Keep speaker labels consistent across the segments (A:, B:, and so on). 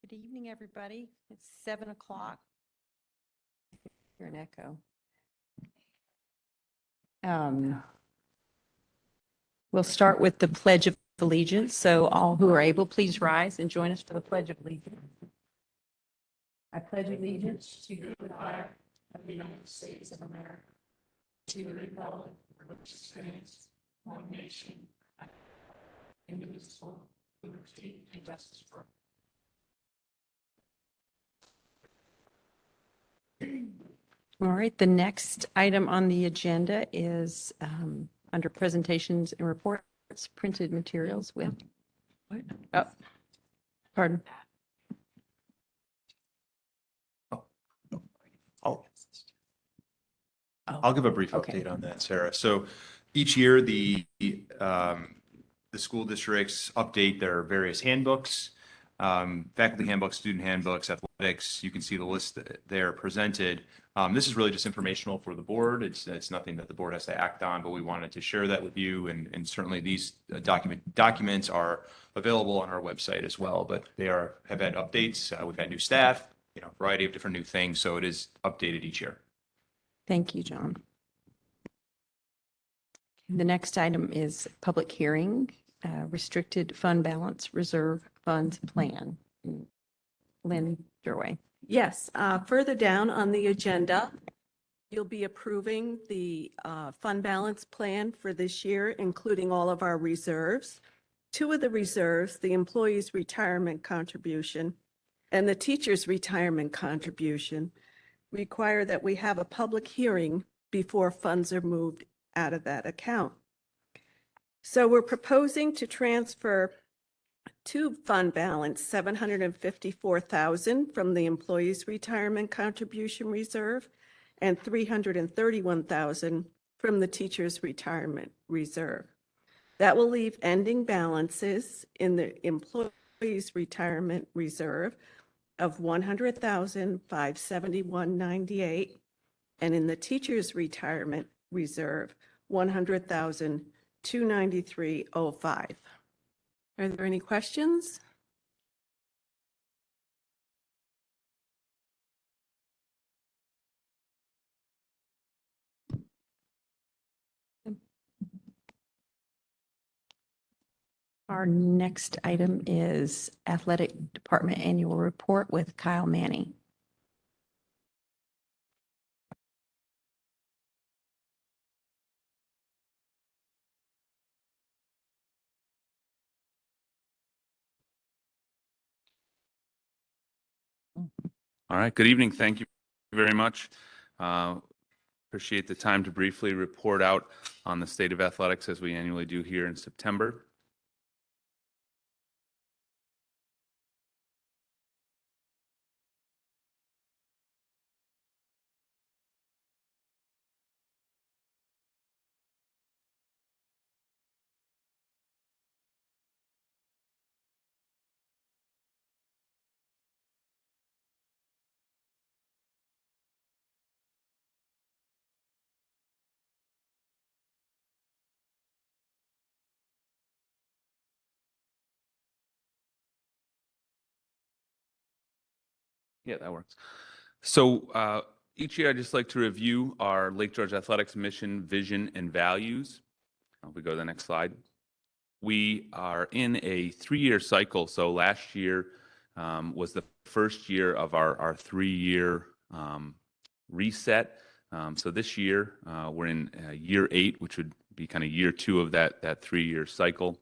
A: Good evening, everybody. It's 7 o'clock. Hear an echo. We'll start with the Pledge of Allegiance. So all who are able, please rise and join us for the Pledge of Allegiance. I pledge allegiance to the flag of the United States of America, to the republic for which it stands, one nation, indivisible, with liberty and justice for all. All right, the next item on the agenda is under presentations and reports, printed materials with, oh, pardon.
B: I'll give a brief
A: Okay.
B: update on that, Sarah. So each year, the school districts update their various handbooks, faculty handbooks, student handbooks, athletics. You can see the list there presented. This is really just informational for the board. It's nothing that the board has to act on, but we wanted to share that with you. And certainly these documents are available on our website as well, but they have had updates. We've had new staff, a variety of different new things. So it is updated each year.
A: Thank you, John. The next item is public hearing, restricted fund balance reserve funds plan. Lynn Durway.
C: Yes, further down on the agenda, you'll be approving the fund balance plan for this year, including all of our reserves. Two of the reserves, the employees' retirement contribution and the teacher's retirement contribution, require that we have a public hearing before funds are moved out of that account. So we're proposing to transfer to fund balance $754,000 from the employees' retirement contribution reserve and $331,000 from the teacher's retirement reserve. That will leave ending balances in the employees' retirement reserve of $100,571.98 and in the teacher's retirement reserve, $100,293.05. Are there any questions?
A: Our next item is Athletic Department Annual Report with Kyle Manning.
D: All right, good evening. Thank you very much. Appreciate the time to briefly report out on the state of athletics as we annually do here in September. Yeah, that works. So each year, I just like to review our Lake George Athletics mission, vision, and values. We go to the next slide. We are in a 3-year cycle. So last year was the first year of our 3-year reset. So this year, we're in year 8, which would be kind of year 2 of that 3-year cycle.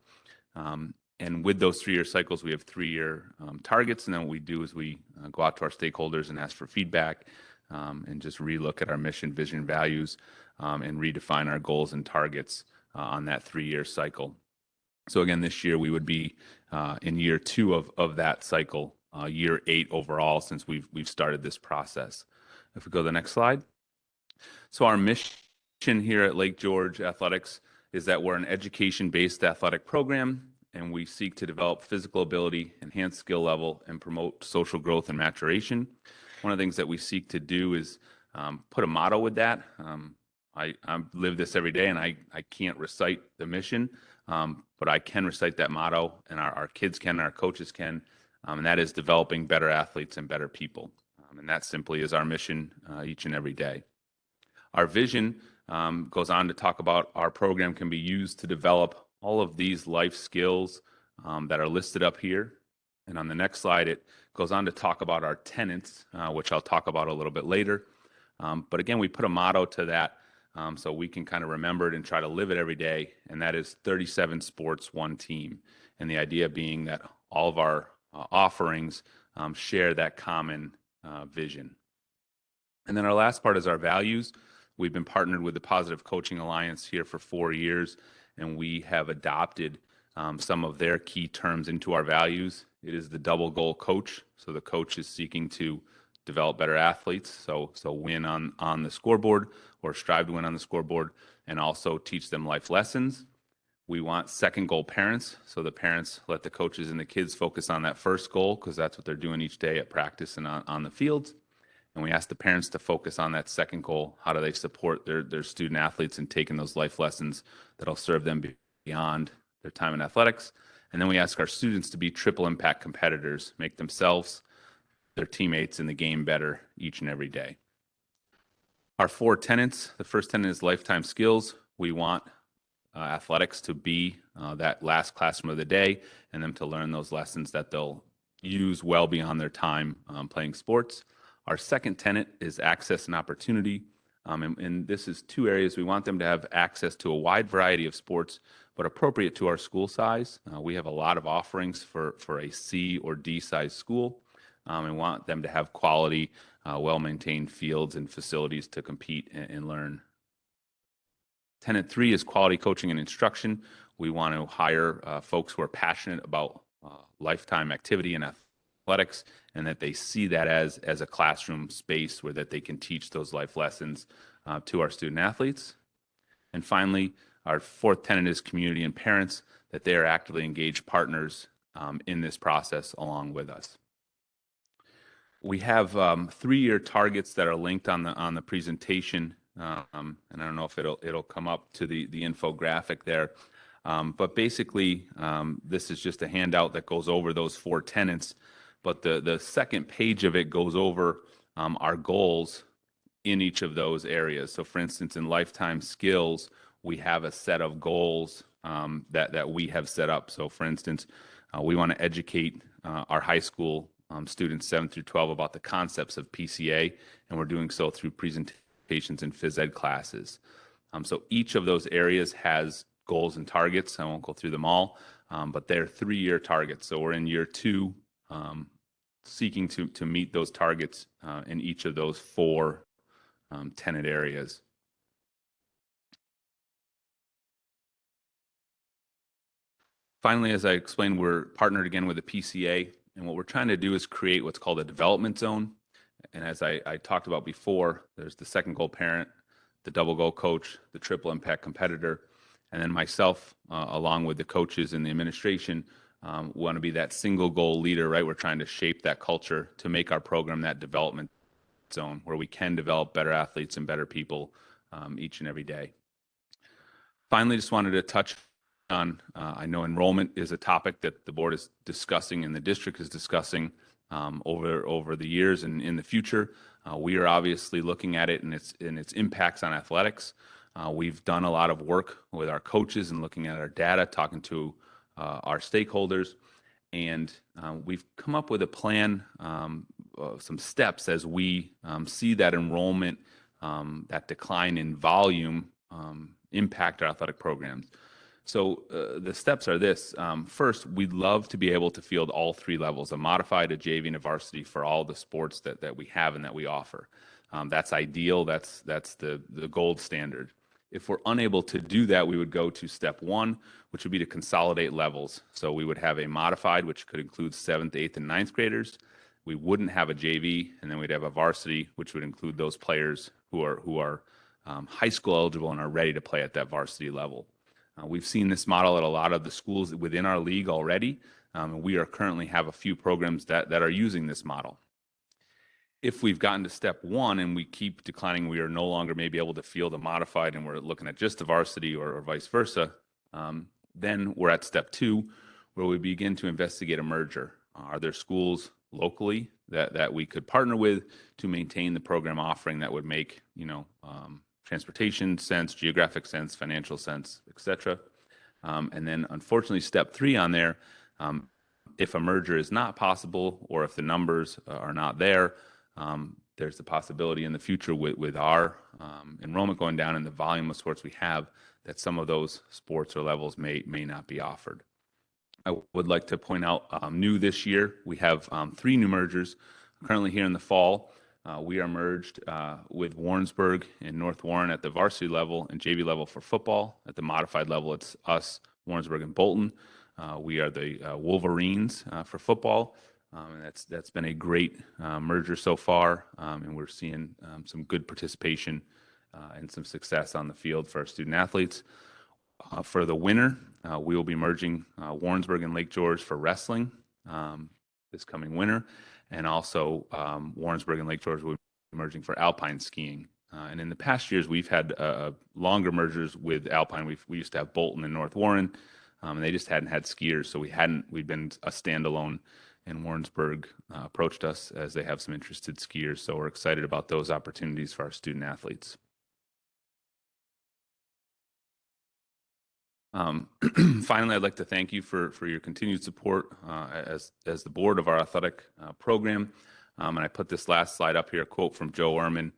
D: And with those 3-year cycles, we have 3-year targets. And then what we do is we go out to our stakeholders and ask for feedback and just relook at our mission, vision, values, and redefine our goals and targets on that 3-year cycle. So again, this year we would be in year 2 of that cycle, year 8 overall, since we've started this process. If we go to the next slide. So our mission here at Lake George Athletics is that we're an education-based athletic program, and we seek to develop physical ability, enhance skill level, and promote social growth and maturation. One of the things that we seek to do is put a motto with that. I live this every day, and I can't recite the mission, but I can recite that motto, and our kids can, and our coaches can. and that is developing better athletes and better people. And that simply is our mission each and every day. Our vision goes on to talk about our program can be used to develop all of these life skills that are listed up here. And on the next slide, it goes on to talk about our tenets, which I'll talk about a little bit later. But again, we put a motto to that so we can kind of remember it and try to live it every day. And that is 37 sports, one team. And the idea being that all of our offerings share that common vision. And then our last part is our values. We've been partnered with the Positive Coaching Alliance here for 4 years, and we have adopted some of their key terms into our values. It is the double goal coach. So the coach is seeking to develop better athletes, so win on the scoreboard or strive to win on the scoreboard, and also teach them life lessons. We want second goal parents, so the parents let the coaches and the kids focus on that first goal because that's what they're doing each day at practice and on the fields. And we ask the parents to focus on that second goal. How do they support their student athletes in taking those life lessons that'll serve them beyond their time in athletics? And then we ask our students to be triple impact competitors, make themselves, their teammates in the game better each and every day. Our 4 tenets, the first tenet is lifetime skills. We want athletics to be that last classroom of the day and them to learn those lessons that they'll use well beyond their time playing sports. Our second tenet is access and opportunity. And this is 2 areas. We want them to have access to a wide variety of sports, but appropriate to our school size. We have a lot of offerings for a C or D size school, and want them to have quality, well-maintained fields and facilities to compete and learn. Tenet 3 is quality coaching and instruction. We want to hire folks who are passionate about lifetime activity and athletics, and that they see that as a classroom space where that they can teach those life lessons to our student athletes. And finally, our 4th tenet is community and parents, that they are actively engaged partners in this process along with us. We have 3-year targets that are linked on the presentation. And I don't know if it'll come up to the infographic there. But basically, this is just a handout that goes over those 4 tenets. But the second page of it goes over our goals in each of those areas. So for instance, in lifetime skills, we have a set of goals that we have set up. So for instance, we want to educate our high school students 7 through 12 about the concepts of PCA, and we're doing so through presentations and phys ed classes. So each of those areas has goals and targets. I won't go through them all, but they're 3-year targets. So we're in year 2, seeking to meet those targets in each of those 4 tenet areas. Finally, as I explained, we're partnered again with the PCA, and what we're trying to do is create what's called a development zone. And as I talked about before, there's the second goal parent, the double goal coach, the triple impact competitor, and then myself, along with the coaches and the administration, want to be that single goal leader, right? We're trying to shape that culture to make our program that development zone where we can develop better athletes and better people each and every day. Finally, just wanted to touch on, I know enrollment is a topic that the board is discussing and the district is discussing over the years and in the future. We are obviously looking at it and its impacts on athletics. We've done a lot of work with our coaches and looking at our data, talking to our stakeholders, and we've come up with a plan, some steps as we see that enrollment, that decline in volume impact our athletic programs. So the steps are this. First, we'd love to be able to field all 3 levels, a modified, a JV, and a varsity for all the sports that we have and that we offer. That's ideal. That's the gold standard. If we're unable to do that, we would go to step 1, which would be to consolidate levels. So we would have a modified, which could include 7th, 8th, and 9th graders. We wouldn't have a JV, and then we'd have a varsity, which would include those players who are high school eligible and are ready to play at that varsity level. We've seen this model at a lot of the schools within our league already, and we currently have a few programs that are using this model. If we've gotten to step 1 and we keep declining, we are no longer maybe able to field a modified and we're looking at just the varsity or vice versa, then we're at step 2, where we begin to investigate a merger. Are there schools locally that we could partner with to maintain the program offering that would make, transportation sense, geographic sense, financial sense, et cetera? And then unfortunately, step 3 on there, if a merger is not possible or if the numbers are not there, there's the possibility in the future with our enrollment going down and the volume of sports we have that some of those sports or levels may not be offered. I would like to point out new this year, we have 3 new mergers. Currently here in the fall, we are merged with Warrensburg and North Warren at the varsity level and JV level for football. At the modified level, it's us, Warrensburg, and Bolton. We are the Wolverines for football, and that's been a great merger so far, and we're seeing some good participation and some success on the field for our student athletes. For the winter, we will be merging Warrensburg and Lake George for wrestling this coming winter, and also Warrensburg and Lake George will be merging for alpine skiing. And in the past years, we've had longer mergers with alpine. We used to have Bolton and North Warren, and they just hadn't had skiers, so we'd been a standalone. And Warrensburg approached us as they have some interested skiers, so we're excited about those opportunities for our student athletes. Finally, I'd like to thank you for your continued support as the board of our athletic program. And I put this last slide up here, a quote from Joe Ehrman,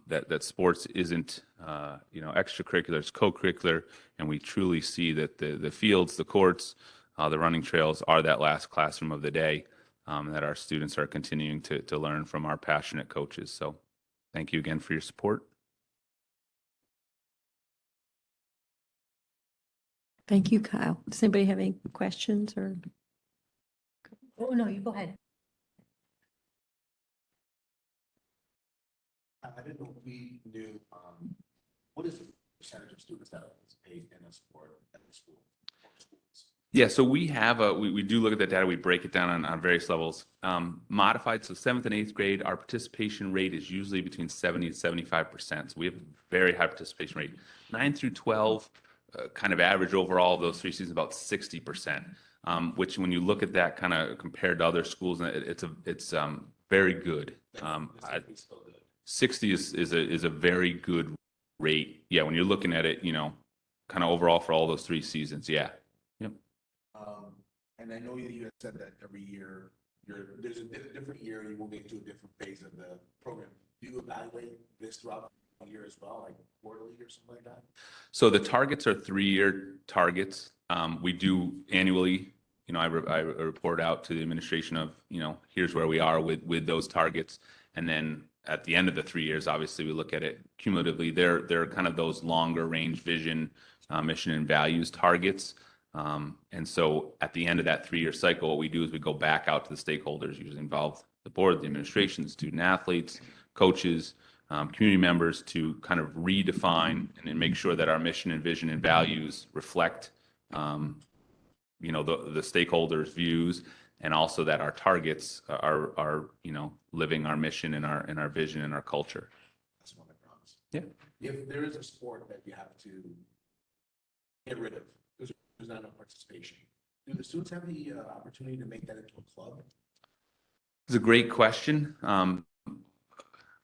D: that sports isn't extracurricular, it's co-curricular, and we truly see that the fields, the courts, the running trails are that last classroom of the day, that our students are continuing to learn from our passionate coaches. So thank you again for your support.
A: Thank you, Kyle. Does anybody have any questions or?
E: Oh, no, you go ahead.
F: I didn't know if we knew, what is the percentage of students that participate in a sport at the school?
D: Yeah, so we have we do look at that data. We break it down on various levels. Modified, so 7th and 8th grade, our participation rate is usually between 70 and 75%. So we have a very high participation rate. 9 through 12, kind of average overall of those 3 seasons, about 60%. Which, when you look at that kind of compared to other schools, it's very good. 60 is a very good rate. Yeah, when you're looking at it, kind of overall for all those 3 seasons. Yeah. Yep.
F: And I know you had said that every year there's a different year, you will get to a different phase of the program. Do you evaluate this throughout the year as well, like quarterly or something like that?
D: So the targets are 3-year targets. We do annually, I report out to the administration of, here's where we are with those targets. And then at the end of the 3 years, obviously we look at it cumulatively. They're kind of those longer range vision, mission and values targets. And so at the end of that 3-year cycle, what we do is we go back out to the stakeholders, usually involve the board, the administration, the student athletes, coaches, community members, to kind of redefine and make sure that our mission and vision and values reflect, the stakeholders' views, and also that our targets are living our mission and our vision and our culture.
F: That's what I promise.
D: Yeah.
F: If there is a sport that you have to get rid of, because there's not enough participation, do the students have the opportunity to make that into a club?
D: It's a great question.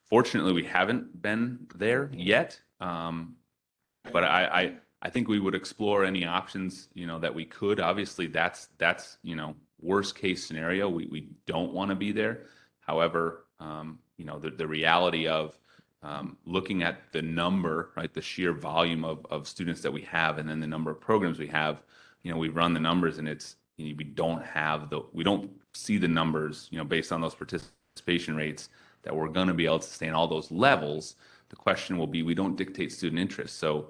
D: Fortunately, we haven't been there yet, but I think we would explore any options, that we could. Obviously, that's worst case scenario. We don't want to be there. However, the reality of looking at the number, right, the sheer volume of students that we have, and then the number of programs we have, we run the numbers, and it's we don't see the numbers, based on those participation rates, that we're going to be able to sustain all those levels. The question will be, we don't dictate student interest. So,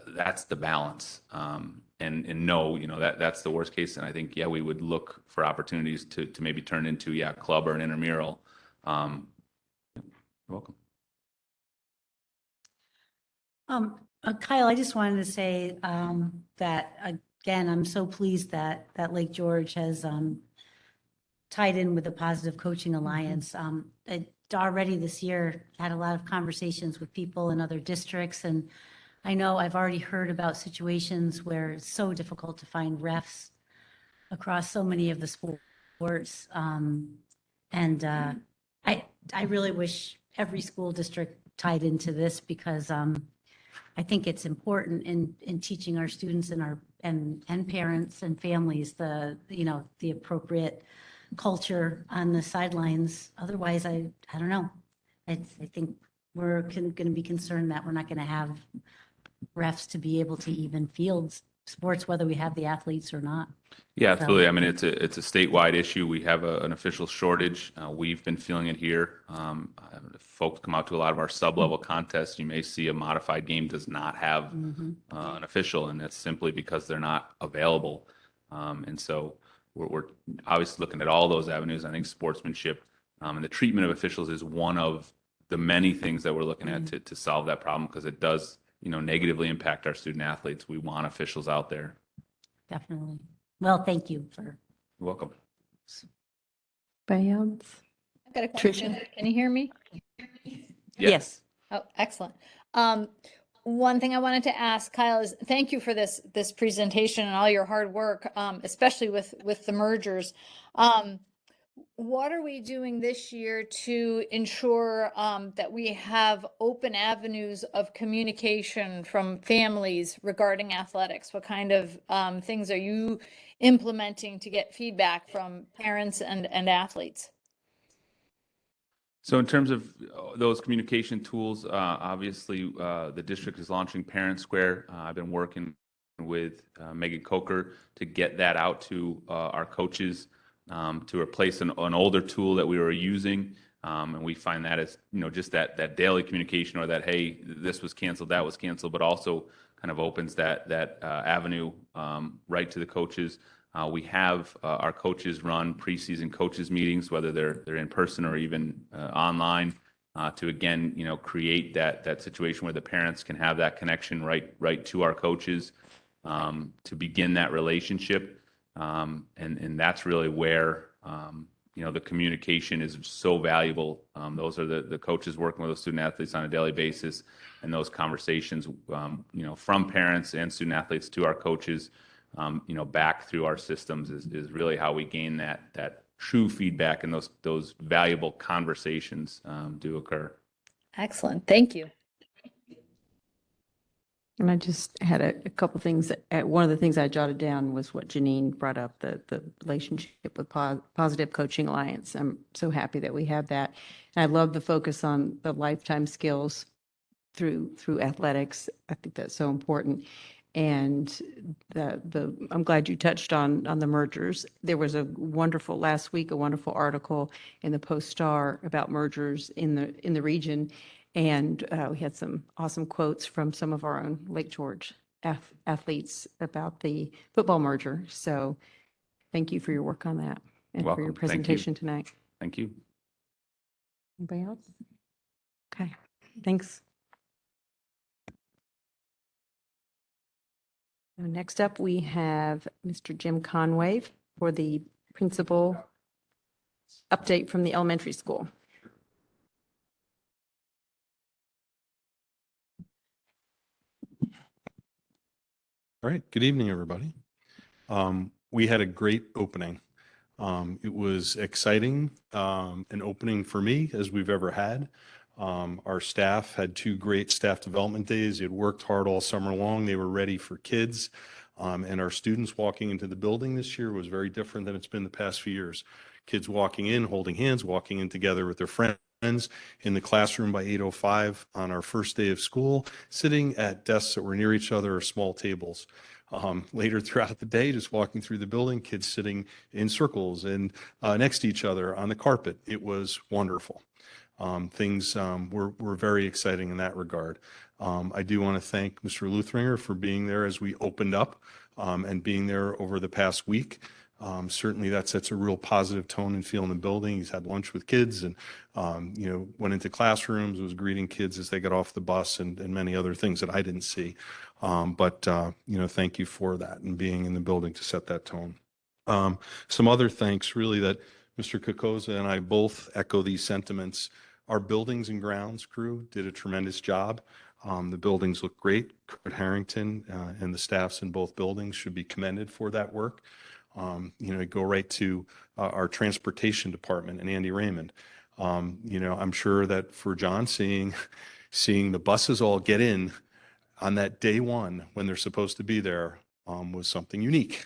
D: that's the balance. And no, that's the worst case. And I think, we would look for opportunities to maybe turn into, a club or an intramural. You're welcome.
E: Kyle, I just wanted to say that, again, I'm so pleased that Lake George has tied in with the Positive Coaching Alliance. It already this year had a lot of conversations with people in other districts, and I know I've already heard about situations where it's so difficult to find refs across so many of the sports sports. And I really wish every school district tied into this because I think it's important in teaching our students and parents and families the appropriate culture on the sidelines. Otherwise, I don't know. I think we're going to be concerned that we're not going to have refs to be able to even field sports, whether we have the athletes or not.
D: Yeah, absolutely. I mean, it's a statewide issue. We have an official shortage. We've been feeling it here. If folks come out to a lot of our sub-level contests, you may see a modified game does not have an official, and that's simply because they're not available. And so we're obviously looking at all those avenues. I think sportsmanship and the treatment of officials is one of the many things that we're looking at to solve that problem, because it does, negatively impact our student athletes. We want officials out there.
E: Definitely. Well, thank you for.
D: You're welcome.
A: Anybody else?
G: I've got a question. Can you hear me?
D: Yeah.
A: Yes.
G: Oh, excellent. One thing I wanted to ask Kyle is thank you for this presentation and all your hard work, especially with the mergers. What are we doing this year to ensure that we have open avenues of communication from families regarding athletics? What kind of things are you implementing to get feedback from parents and athletes?
D: So in terms of those communication tools, obviously the district is launching Parent Square. I've been working with Megan Coker to get that out to our coaches to replace an older tool that we were using. And we find that as, just that daily communication, or that, hey, this was canceled, that was canceled, but also kind of opens that avenue right to the coaches. We have our coaches run preseason coaches meetings, whether they're in person or even online, to again, create that situation where the parents can have that connection right to our coaches, to begin that relationship. And that's really where, the communication is so valuable. Those are the coaches working with those student athletes on a daily basis, and those conversations, from parents and student athletes to our coaches, back through our systems is really how we gain that true feedback, and those valuable conversations do occur.
G: Excellent. Thank you.
A: And I just had a couple things. One of the things I jotted down was what Janine brought up, the relationship with Positive Coaching Alliance. I'm so happy that we have that. And I love the focus on the lifetime skills through athletics. I think that's so important. And I'm glad you touched on the mergers. There was last week, a wonderful article in the Post-Star about mergers in the region. And we had some awesome quotes from some of our own Lake George athletes about the football merger. So thank you for your work on that and for your
D: Welcome. Thank you.
A: presentation tonight.
D: Thank you.
A: Anybody else? Okay, thanks. Next up, we have Mr. Jim Conway for the principal update from the elementary school.
H: All right, good evening, everybody. We had a great opening. It was exciting, an opening for me as we've ever had. Our staff had 2 great staff development days. They had worked hard all summer long. They were ready for kids. And our students walking into the building this year was very different than it's been the past few years. Kids walking in, holding hands, walking in together with their friends in the classroom by 8:05 on our first day of school, sitting at desks that were near each other or small tables. Later throughout the day, just walking through the building, kids sitting in circles and next to each other on the carpet. It was wonderful. Things were very exciting in that regard. I do want to thank Mr. Luthringer for being there as we opened up and being there over the past week. Certainly that sets a real positive tone and feel in the building. He's had lunch with kids and, went into classrooms, was greeting kids as they got off the bus and many other things that I didn't see. But thank you for that and being in the building to set that tone. Some other thanks really that Mr. Kokoza and I both echo these sentiments. Our buildings and grounds crew did a tremendous job. The buildings look great. Kurt Harrington and the staffs in both buildings should be commended for that work. Go right to our transportation department and Andy Raymond. I'm sure that for John, seeing the buses all get in on that day one when they're supposed to be there was something unique.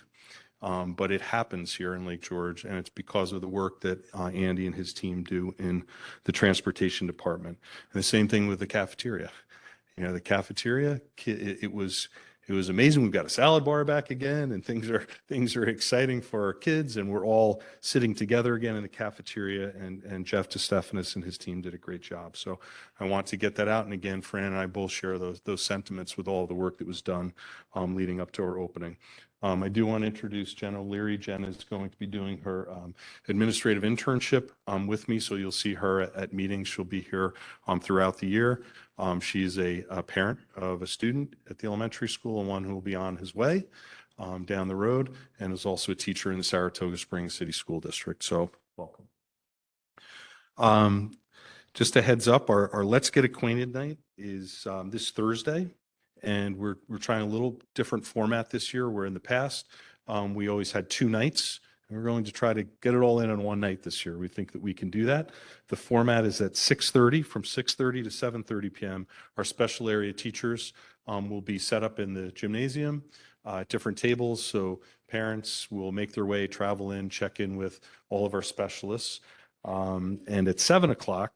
H: But it happens here in Lake George, and it's because of the work that Andy and his team do in the transportation department. And the same thing with the cafeteria. The cafeteria, it was amazing. We've got a salad bar back again, and things are exciting for our kids, and we're all sitting together again in the cafeteria. And Jeff DeStephanis and his team did a great job. So I want to get that out. And again, Fran and I both share those sentiments with all the work that was done leading up to our opening. I do want to introduce Jen O'Leary. Jen is going to be doing her administrative internship with me, so you'll see her at meetings. She'll be here throughout the year. She's a parent of a student at the elementary school and one who will be on his way down the road, and is also a teacher in the Saratoga Springs City School District. So welcome. Just a heads up, our Let's Get Acquainted night is this Thursday. And we're trying a little different format this year, where in the past, we always had 2 nights. And we're going to try to get it all in on one night this year. We think that we can do that. The format is at 6:30, from 6:30 to 7:30 p.m. Our special area teachers will be set up in the gymnasium at different tables. So parents will make their way, travel in, check in with all of our specialists. And at 7 o'clock,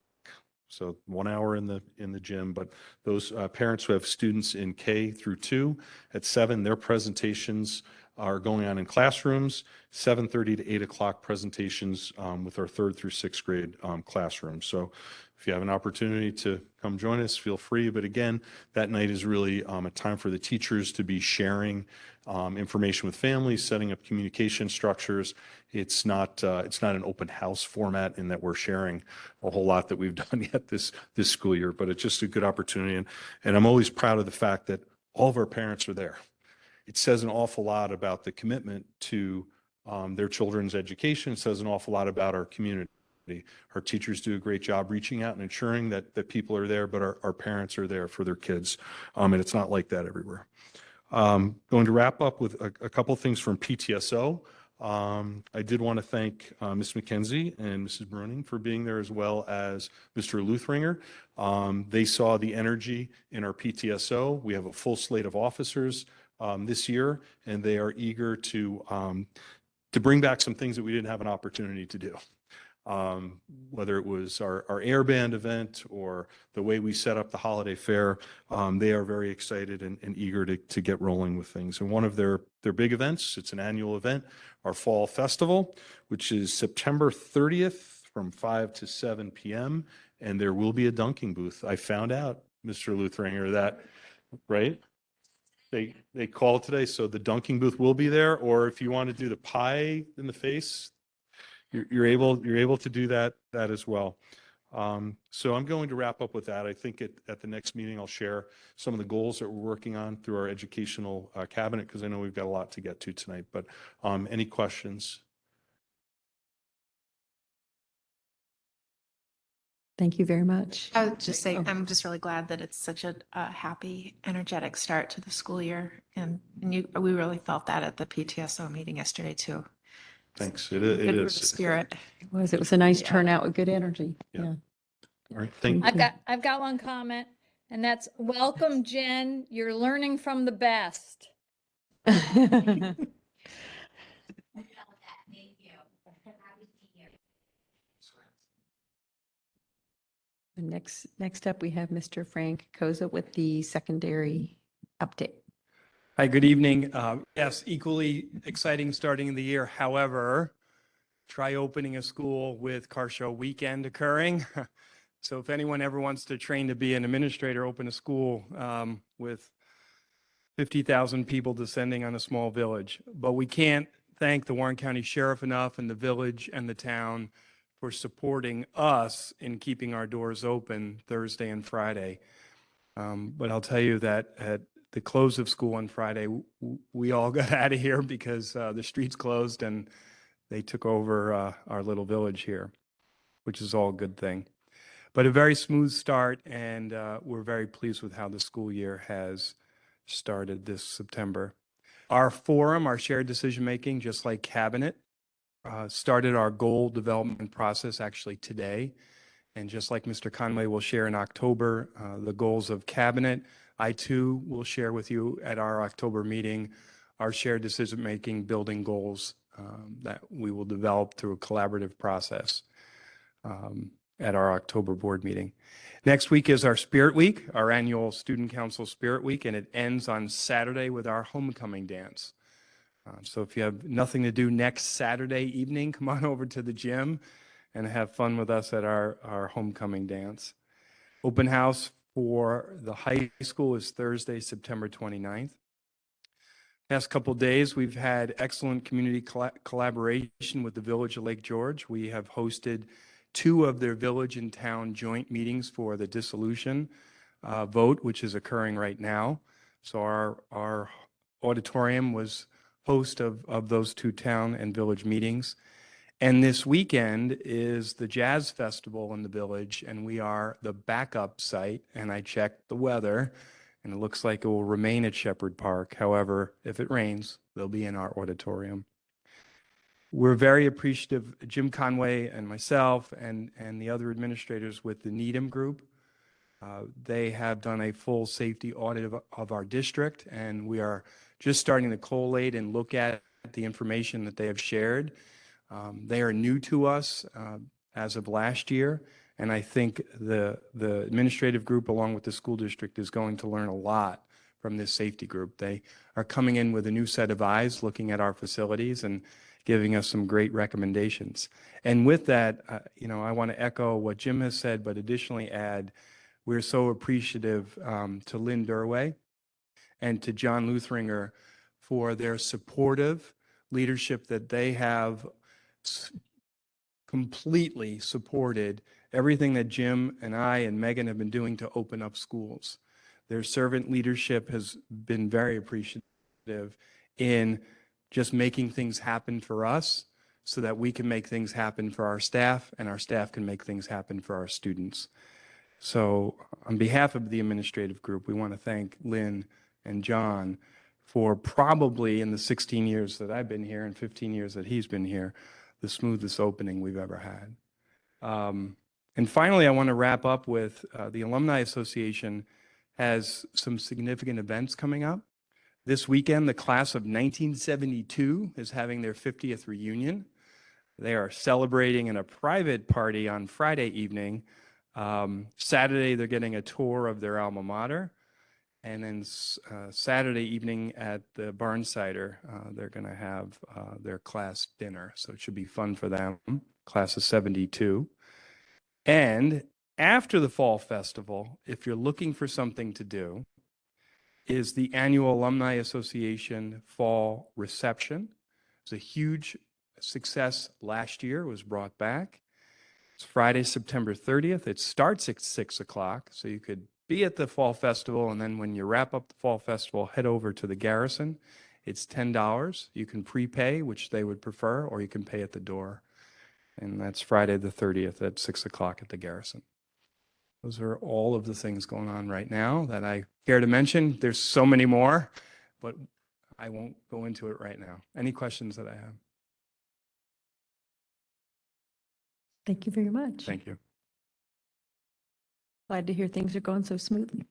H: so 1 hour in the gym, but those parents who have students in K through 2 at 7, their presentations are going on in classrooms. 7:30 to 8 o'clock presentations with our 3rd through 6th grade classrooms. So if you have an opportunity to come join us, feel free. But again, that night is really a time for the teachers to be sharing information with families, setting up communication structures. It's not an open house format in that we're sharing a whole lot that we've done yet this school year, but it's just a good opportunity. And I'm always proud of the fact that all of our parents are there. It says an awful lot about the commitment to their children's education. It says an awful lot about our community. Our teachers do a great job reaching out and ensuring that people are there, but our parents are there for their kids. And it's not like that everywhere. Going to wrap up with a couple of things from PTSO. I did want to thank Ms. McKenzie and Mrs. Bruning for being there, as well as Mr. Luthringer. They saw the energy in our PTSO. We have a full slate of officers this year, and they are eager to bring back some things that we didn't have an opportunity to do. Whether it was our air band event or the way we set up the holiday fair, they are very excited and eager to get rolling with things. And one of their big events, it's an annual event, our Fall Festival, which is September 30th from 5 to 7 p.m. And there will be a dunking booth. I found out, Mr. Luthringer, that, right? They called today, so the dunking booth will be there. Or if you want to do the pie in the face, you're able to do that as well. So I'm going to wrap up with that. I think at the next meeting, I'll share some of the goals that we're working on through our educational cabinet, because I know we've got a lot to get to tonight. But any questions?
A: Thank you very much.
I: I would just say,
A: Oh.
I: I'm just really glad that it's such a happy, energetic start to the school year. And we really felt that at the PTSO meeting yesterday too.
H: Thanks. It
I: Good for the
H: is.
I: spirit.
A: It was a nice
I: Yeah.
A: turnout with good energy.
H: Yeah.
A: Yeah.
H: All right. Thank you.
G: I've got one comment, and that's welcome, Jen. You're learning from the best.
A: Next up, we have Mr. Frank Koza with the secondary update.
J: Hi, good evening. Yes, equally exciting starting the year. However, try opening a school with car show weekend occurring. So if anyone ever wants to train to be an administrator, open a school with 50,000 people descending on a small village. But we can't thank the Warren County Sheriff enough, and the village and the town for supporting us in keeping our doors open Thursday and Friday. But I'll tell you that at the close of school on Friday, we all got out of here because the streets closed and they took over our little village here, which is all a good thing. But a very smooth start, and we're very pleased with how the school year has started this September. Our forum, our shared decision-making, just like cabinet, started our goal development process actually today. And just like Mr. Conway will share in October, the goals of cabinet, I too will share with you at our October meeting, our shared decision-making building goals that we will develop through a collaborative process at our October board meeting. Next week is our Spirit Week, our annual Student Council Spirit Week, and it ends on Saturday with our homecoming dance. So if you have nothing to do next Saturday evening, come on over to the gym and have fun with us at our homecoming dance. Open house for the high school is Thursday, September 29th. Past couple of days, we've had excellent community collaboration with the Village of Lake George. We have hosted 2 of their village and town joint meetings for the dissolution vote, which is occurring right now. So our auditorium was host of those 2 town and village meetings. And this weekend is the Jazz Festival in the village, and we are the backup site. And I checked the weather, and it looks like it will remain at Shepherd Park. However, if it rains, they'll be in our auditorium. We're very appreciative, Jim Conway and myself and the other administrators with the Needham Group. They have done a full safety audit of our district, and we are just starting to collate and look at the information that they have shared. They are new to us as of last year, and I think the administrative group along with the school district is going to learn a lot from this safety group. They are coming in with a new set of eyes, looking at our facilities and giving us some great recommendations. And with that, I want to echo what Jim has said, but additionally add, we're so appreciative to Lynn Durway and to John Luthringer for their supportive leadership that they have completely supported everything that Jim and I and Megan have been doing to open up schools. Their servant leadership has been very appreciative in just making things happen for us so that we can make things happen for our staff and our staff can make things happen for our students. So on behalf of the administrative group, we want to thank Lynn and John for probably in the 16 years that I've been here and 15 years that he's been here, the smoothest opening we've ever had. And finally, I want to wrap up with the Alumni Association has some significant events coming up. This weekend, the class of 1972 is having their 50th reunion. They are celebrating in a private party on Friday evening. Saturday, they're getting a tour of their alma mater. And then Saturday evening at the Barnsider, they're going to have their class dinner. So it should be fun for them, class of 72. And after the Fall Festival, if you're looking for something to do, is the annual Alumni Association Fall Reception. It's a huge success last year. It was brought back. It's Friday, September 30th. It starts at 6 o'clock, so you could be at the Fall Festival, and then when you wrap up the Fall Festival, head over to the Garrison. It's $10. You can prepay, which they would prefer, or you can pay at the door. And that's Friday the 30th at 6 o'clock at the Garrison. Those are all of the things going on right now that I care to mention. There's so many more, but I won't go into it right now. Any questions that I have?
A: Thank you very much.
J: Thank you.
A: Glad to hear things are going so smoothly.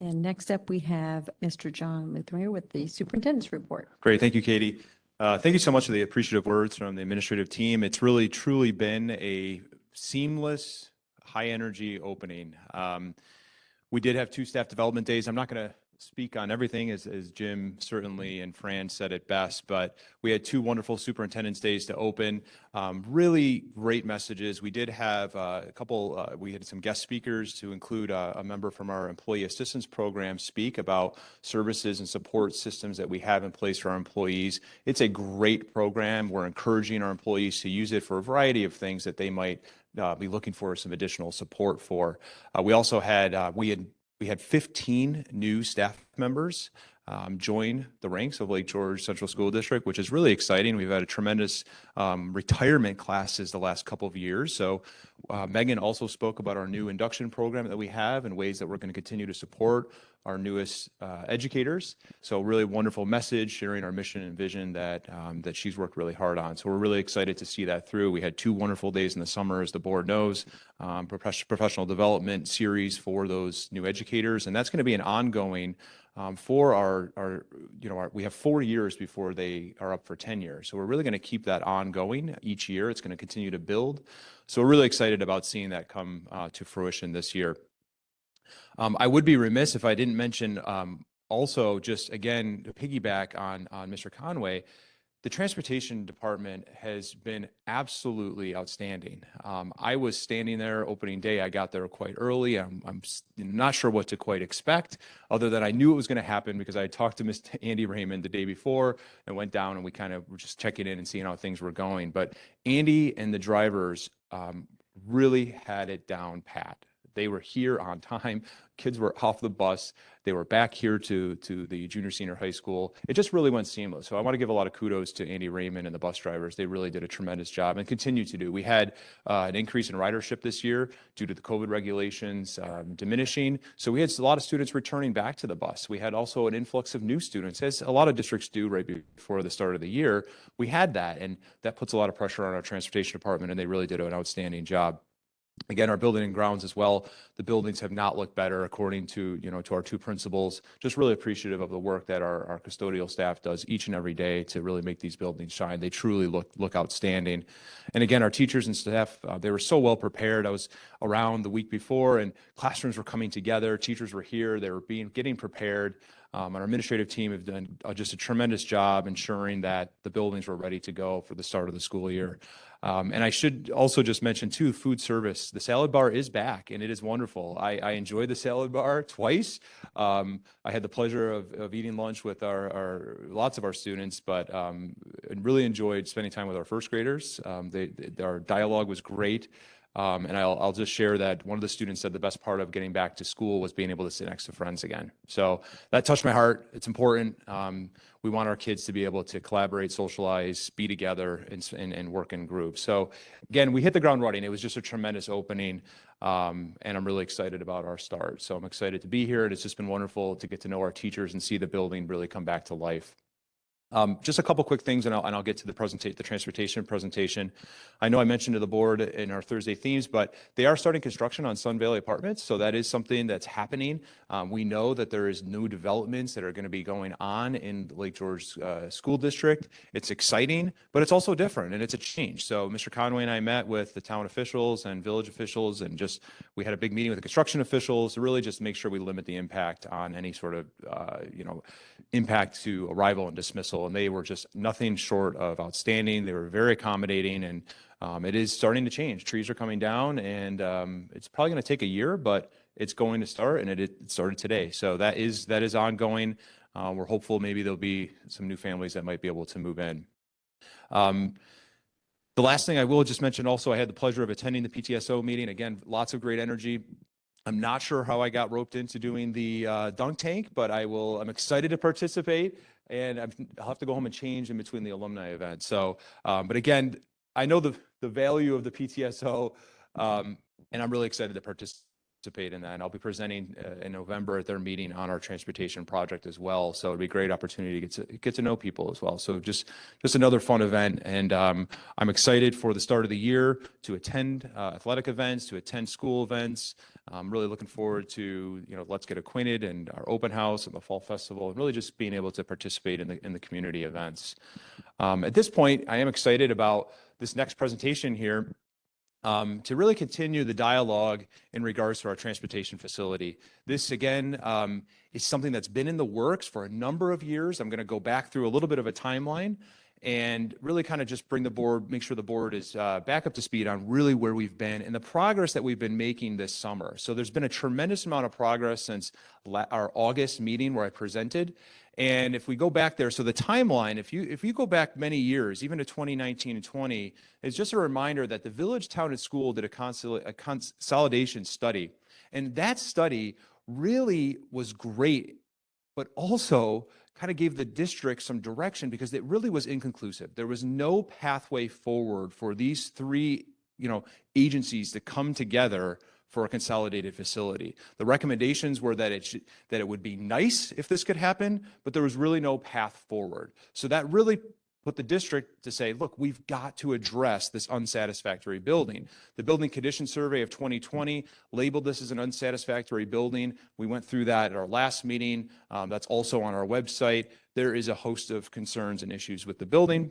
A: And next up, we have Mr. John Luthringer with the superintendent's report.
B: Great. Thank you, Katie. Thank you so much for the appreciative words from the administrative team. It's really, truly been a seamless, high-energy opening. We did have 2 staff development days. I'm not going to speak on everything, as Jim certainly and Fran said it best, but we had 2 wonderful superintendent's days to open. Really great messages. We did have a couple, we had some guest speakers to include a member from our employee assistance program speak about services and support systems that we have in place for our employees. It's a great program. We're encouraging our employees to use it for a variety of things that they might be looking for some additional support for. We also had, we had 15 new staff members join the ranks of Lake George Central School District, which is really exciting. We've had a tremendous retirement classes the last couple of years. So Megan also spoke about our new induction program that we have and ways that we're going to continue to support our newest educators. So really wonderful message, sharing our mission and vision that that she's worked really hard on. So we're really excited to see that through. We had 2 wonderful days in the summer, as the board knows, professional development series for those new educators, and that's going to be an ongoing for our we have 4 years before they are up for tenure. So we're really going to keep that ongoing each year. It's going to continue to build. So we're really excited about seeing that come to fruition this year. I would be remiss if I didn't mention also, just again, to piggyback on Mr. Conway, the transportation department has been absolutely outstanding. I was standing there opening day. I got there quite early. I'm not sure what to quite expect, other than I knew it was going to happen because I talked to Mr. Andy Raymond the day before and went down, and we kind of were just checking in and seeing how things were going. But Andy and the drivers really had it down pat. They were here on time. Kids were off the bus. They were back here to the junior senior high school. It just really went seamless. So I want to give a lot of kudos to Andy Raymond and the bus drivers. They really did a tremendous job and continue to do. We had an increase in ridership this year due to the COVID regulations diminishing. So we had a lot of students returning back to the bus. We had also an influx of new students, as a lot of districts do right before the start of the year. We had that, and that puts a lot of pressure on our transportation department, and they really did an outstanding job. Again, our building and grounds as well. The buildings have not looked better, according to, to our 2 principals. Just really appreciative of the work that our custodial staff does each and every day to really make these buildings shine. They truly look outstanding. And again, our teachers and staff, they were so well prepared. I was around the week before, and classrooms were coming together. Teachers were here. They were getting prepared. Our administrative team have done just a tremendous job ensuring that the buildings were ready to go for the start of the school year. And I should also just mention too, food service. The salad bar is back, and it is wonderful. I enjoyed the salad bar twice. I had the pleasure of eating lunch with lots of our students, but really enjoyed spending time with our first graders. Our dialogue was great. And I'll just share that one of the students said the best part of getting back to school was being able to sit next to friends again. So that touched my heart. It's important. We want our kids to be able to collaborate, socialize, be together, and work in groups. So again, we hit the ground running. It was just a tremendous opening, and I'm really excited about our start. So I'm excited to be here, and it's just been wonderful to get to know our teachers and see the building really come back to life. Just a couple quick things, and I'll get to the transportation presentation. I know I mentioned to the board in our Thursday themes, but they are starting construction on Sun Valley Apartments, so that is something that's happening. We know that there is new developments that are going to be going on in the Lake George School District. It's exciting, but it's also different, and it's a change. So Mr. Conway and I met with the town officials and village officials, and we had a big meeting with the construction officials to really just make sure we limit the impact on any sort of impact to arrival and dismissal. And they were just nothing short of outstanding. They were very accommodating, and it is starting to change. Trees are coming down, and it's probably going to take a year, but it's going to start, and it started today. So that is ongoing. We're hopeful maybe there'll be some new families that might be able to move in. The last thing I will just mention also, I had the pleasure of attending the PTSO meeting. Again, lots of great energy. I'm not sure how I got roped into doing the dunk tank, but I'm excited to participate, and I'll have to go home and change in between the alumni event. So, but again, I know the value of the PTSO, and I'm really excited to participate in that. And I'll be presenting in November at their meeting on our transportation project as well. So it'd be a great opportunity to get to know people as well. So just another fun event. And I'm excited for the start of the year to attend athletic events, to attend school events. I'm really looking forward to, Let's Get Acquainted and our open house and the fall festival, and really just being able to participate in the community events. At this point, I am excited about this next presentation here. To really continue the dialogue in regards to our transportation facility. This, again, is something that's been in the works for a number of years. I'm going to go back through a little bit of a timeline and really kind of just make sure the board is back up to speed on really where we've been and the progress that we've been making this summer. So there's been a tremendous amount of progress since our August meeting where I presented. And if we go back there, so the timeline, if you go back many years, even to 2019 and 20, it's just a reminder that the Village, Town, and School did a consolidation study. And that study really was great, but also kind of gave the district some direction because it really was inconclusive. There was no pathway forward for these three, agencies to come together for a consolidated facility. The recommendations were that that it would be nice if this could happen, but there was really no path forward. So that really put the district to say, look, we've got to address this unsatisfactory building. The building condition survey of 2020 labeled this as an unsatisfactory building. We went through that at our last meeting. That's also on our website. There is a host of concerns and issues with the building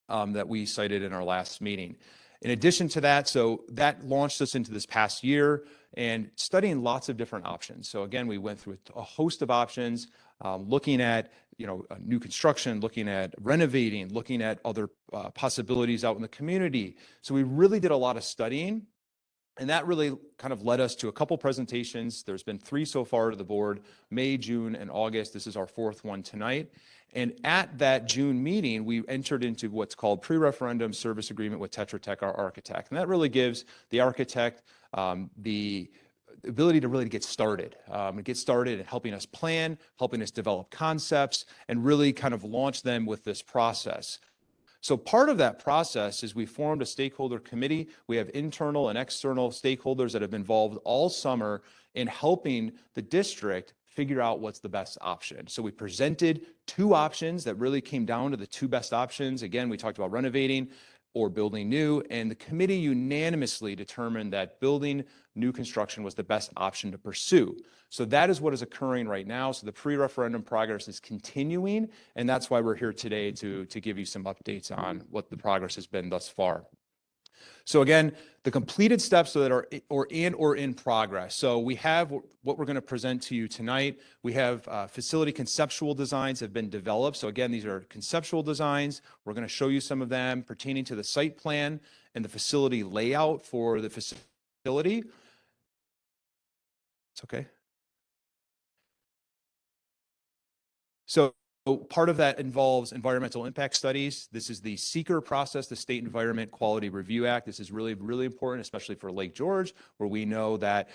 B: that we cited in our last meeting. In addition to that, so that launched us into this past year and studying lots of different options. So again, we went through a host of options, looking at new construction, looking at renovating, looking at other possibilities out in the community. So we really did a lot of studying, and that really kind of led us to a couple presentations. There's been 3 so far to the board: May, June, and August. This is our 4th one tonight. And at that June meeting, we entered into what's called pre-referendum service agreement with Tetra Tech, our architect. And that really gives the architect the ability to really get started and helping us plan, helping us develop concepts, and really kind of launch them with this process. So part of that process is we formed a stakeholder committee. We have internal and external stakeholders that have been involved all summer in helping the district figure out what's the best option. So we presented 2 options that really came down to the 2 best options. Again, we talked about renovating or building new, and the committee unanimously determined that building new construction was the best option to pursue. So that is what is occurring right now. So the pre-referendum progress is continuing, and that's why we're here today to give you some updates on what the progress has been thus far. So again, the completed steps that are or in progress. So we have what we're going to present to you tonight. We have facility conceptual designs have been developed. So again, these are conceptual designs. We're going to show you some of them pertaining to the site plan and the facility layout for the facility. It's okay. So part of that involves environmental impact studies. This is the SEEKR process, the State Environment Quality Review Act. This is really, really important, especially for Lake George, where we know that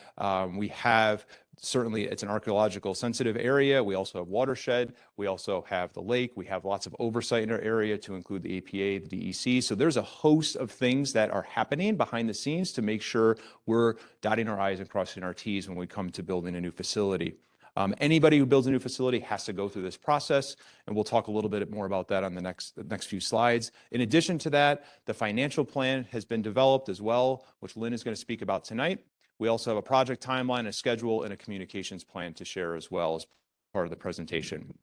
B: we have, certainly it's an archaeological sensitive area. We also have watershed. We also have the lake. We have lots of oversight in our area to include the APA, the DEC. So there's a host of things that are happening behind the scenes to make sure we're dotting our I's and crossing our T's when we come to building a new facility. Anybody who builds a new facility has to go through this process, and we'll talk a little bit more about that on the next few slides. In addition to that, the financial plan has been developed as well, which Lynn is going to speak about tonight. We also have a project timeline, a schedule, and a communications plan to share as well as part of the presentation.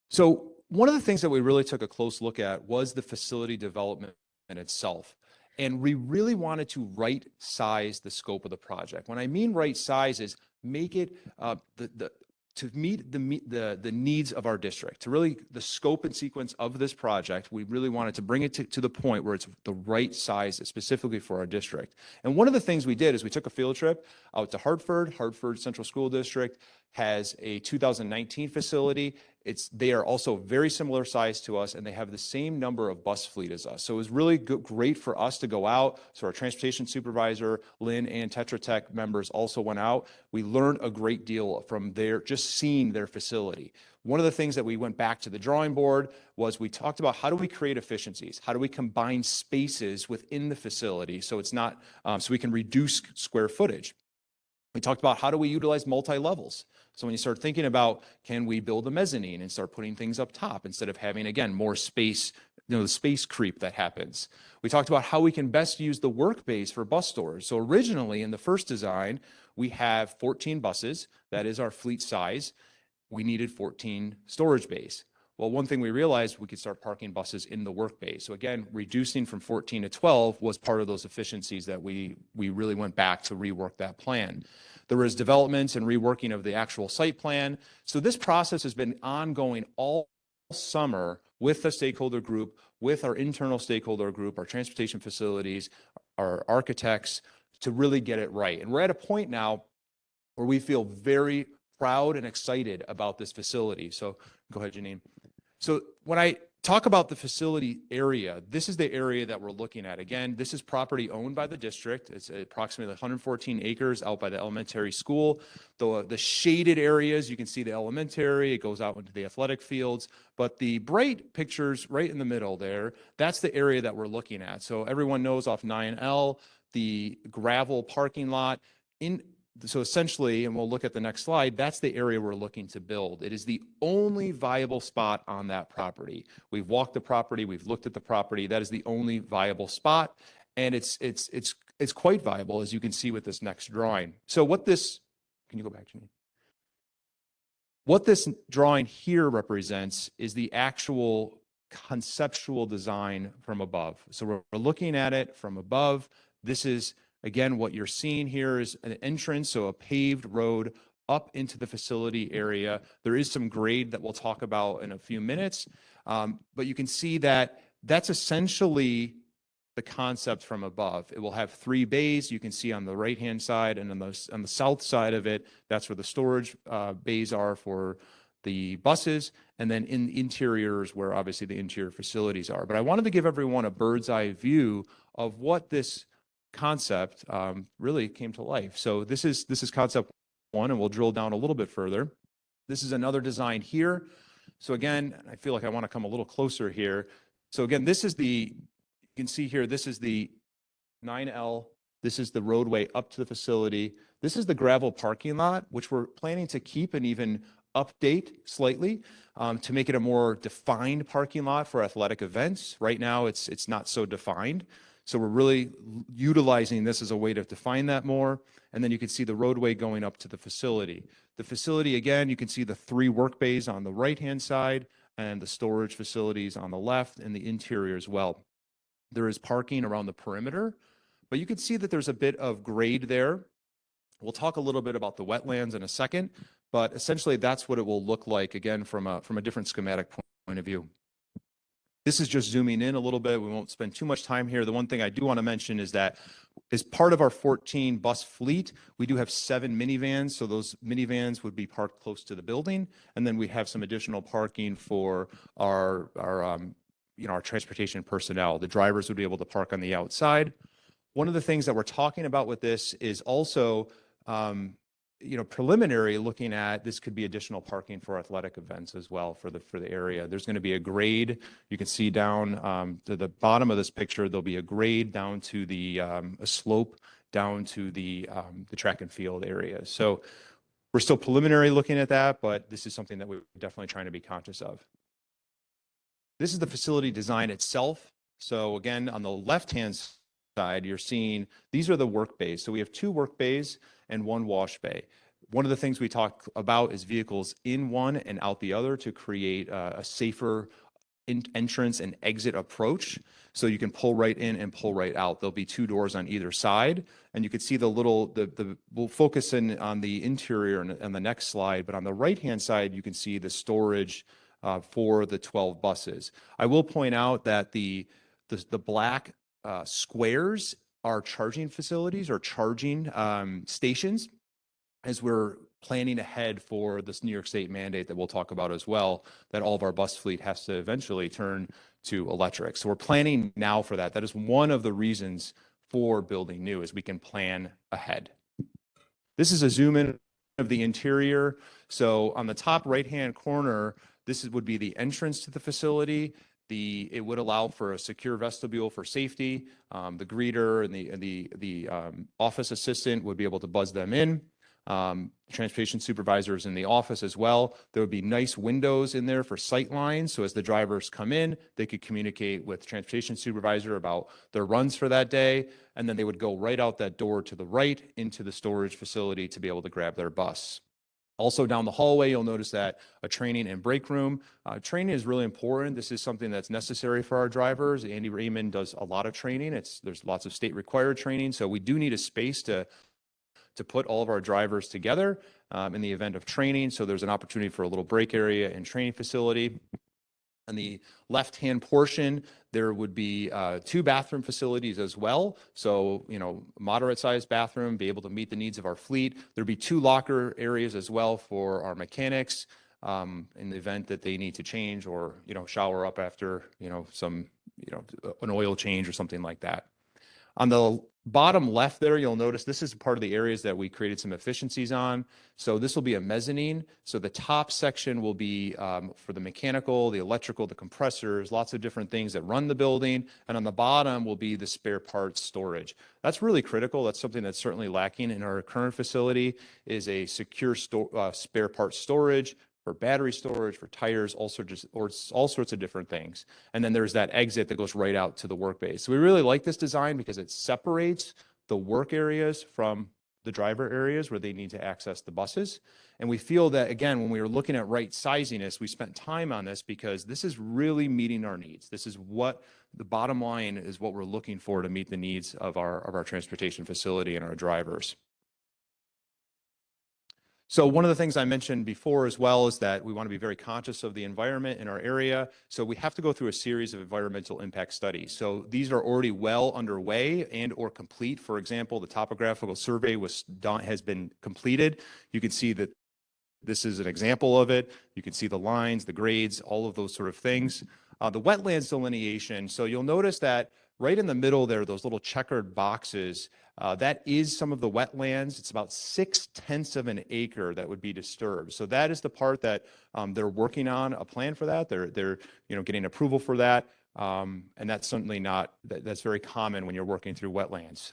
B: So one of the things that we really took a close look at was the facility development in itself. And we really wanted to right size the scope of the project. When I mean right size is make it to meet the needs of our district, to really the scope and sequence of this project. We really wanted to bring it to the point where it's the right size specifically for our district. And one of the things we did is we took a field trip out to Hartford. Hartford Central School District has a 2019 facility. They are also very similar size to us, and they have the same number of bus fleet as us. So it was really great for us to go out. So our transportation supervisor, Lynn, and Tetra Tech members also went out. We learned a great deal from just seeing their facility. One of the things that we went back to the drawing board was we talked about how do we create efficiencies? How do we combine spaces within the facility so it's not, so we can reduce square footage? We talked about how do we utilize multi-levels? So when you start thinking about, can we build a mezzanine and start putting things up top instead of having, again, more space, the space creep that happens. We talked about how we can best use the work bays for bus stores. So originally in the first design, we have 14 buses. That is our fleet size. We needed 14 storage bays. Well, one thing we realized, we could start parking buses in the work bay. So again, reducing from 14 to 12 was part of those efficiencies that we really went back to rework that plan. There was developments and reworking of the actual site plan. So this process has been ongoing all summer with the stakeholder group, with our internal stakeholder group, our transportation facilities, our architects, to really get it right. And we're at a point now where we feel very proud and excited about this facility. So go ahead, Janine. So when I talk about the facility area, this is the area that we're looking at. Again, this is property owned by the district. It's approximately 114 acres out by the elementary school. The shaded areas, you can see the elementary, it goes out into the athletic fields, but the bright pictures right in the middle there, that's the area that we're looking at. So everyone knows off 9L, the gravel parking lot. So essentially, and we'll look at the next slide, that's the area we're looking to build. It is the only viable spot on that property. We've walked the property, we've looked at the property. That is the only viable spot. And it's quite viable, as you can see with this next drawing. So can you go back to me? What this drawing here represents is the actual conceptual design from above. So we're looking at it from above. This is, again, what you're seeing here is an entrance, so a paved road up into the facility area. There is some grade that we'll talk about in a few minutes, but you can see that that's essentially the concept from above. It will have 3 bays. You can see on the right-hand side, and on the south side of it, that's where the storage bays are for the buses, and then in the interiors where obviously the interior facilities are. But I wanted to give everyone a bird's eye view of what this concept really came to life. So this is concept 1, and we'll drill down a little bit further. This is another design here. So again, I feel like I want to come a little closer here. So again, you can see here, this is the 9L. This is the roadway up to the facility. This is the gravel parking lot, which we're planning to keep and even update slightly to make it a more defined parking lot for athletic events. Right now, it's not so defined. So we're really utilizing this as a way to define that more. And then you can see the roadway going up to the facility. The facility, again, you can see the 3 work bays on the right-hand side and the storage facilities on the left and the interior as well. There is parking around the perimeter, but you can see that there's a bit of grade there. We'll talk a little bit about the wetlands in a second, but essentially that's what it will look like, again, from a different schematic point of view. This is just zooming in a little bit. We won't spend too much time here. The one thing I do want to mention is that as part of our 14 bus fleet, we do have 7 minivans. So those minivans would be parked close to the building. And then we have some additional parking for our transportation personnel. The drivers would be able to park on the outside. One of the things that we're talking about with this is also, preliminary looking at this could be additional parking for athletic events as well for the area. There's going to be a grade. You can see down to the bottom of this picture, there'll be a grade down to a slope down to the track and field area. So we're still preliminary looking at that, but this is something that we're definitely trying to be conscious of. This is the facility design itself. So again, on the left-hand side, you're seeing these are the work bays. So we have 2 work bays and 1 wash bay. One of the things we talk about is vehicles in one and out the other to create a safer entrance and exit approach. So you can pull right in and pull right out. There'll be 2 doors on either side. And you can see we'll focus in on the interior on the next slide, but on the right-hand side, you can see the storage for the 12 buses. I will point out that the black squares are charging facilities or charging stations, as we're planning ahead for this New York State mandate that we'll talk about as well, that all of our bus fleet has to eventually turn to electric. So we're planning now for that. That is one of the reasons for building new, is we can plan ahead. This is a zoom in of the interior. So on the top right-hand corner, would be the entrance to the facility. It would allow for a secure vestibule for safety. The greeter and the office assistant would be able to buzz them in. Transportation supervisors in the office as well. There would be nice windows in there for sight lines. So as the drivers come in, they could communicate with the transportation supervisor about their runs for that day. And then they would go right out that door to the right into the storage facility to be able to grab their bus. Also down the hallway, you'll notice that a training and break room. Training is really important. This is something that's necessary for our drivers. Andy Raymond does a lot of training. There's lots of state required training. So we do need a space to put all of our drivers together in the event of training. So there's an opportunity for a little break area and training facility. On the left-hand portion, there would be 2 bathroom facilities as well. So, moderate-sized bathroom, be able to meet the needs of our fleet. There'd be 2 locker areas as well for our mechanics in the event that they need to change or, shower up after, an oil change or something like that. On the bottom left there, you'll notice this is part of the areas that we created some efficiencies on. So this will be a mezzanine. So the top section will be for the mechanical, the electrical, the compressors, lots of different things that run the building. And on the bottom will be the spare parts storage. That's really critical. That's something that's certainly lacking in our current facility is a secure spare parts storage for battery storage, for tires, all sorts of different things. And then there's that exit that goes right out to the work base. So we really like this design because it separates the work areas from the driver areas where they need to access the buses. And we feel that, again, when we were looking at right siziness, we spent time on this because this is really meeting our needs. This is what the bottom line is, what we're looking for to meet the needs of our transportation facility and our drivers. So one of the things I mentioned before as well is that we want to be very conscious of the environment in our area. So we have to go through a series of environmental impact studies. So these are already well underway and or complete. For example, the topographical survey has been completed. You can see that this is an example of it. You can see the lines, the grades, all of those sort of things. The wetlands delineation. So you'll notice that right in the middle there, those little checkered boxes, that is some of the wetlands. It's about 0.6 of an acre that would be disturbed. So that is the part that they're working on a plan for that. They're getting approval for that. And that's certainly not, that's very common when you're working through wetlands.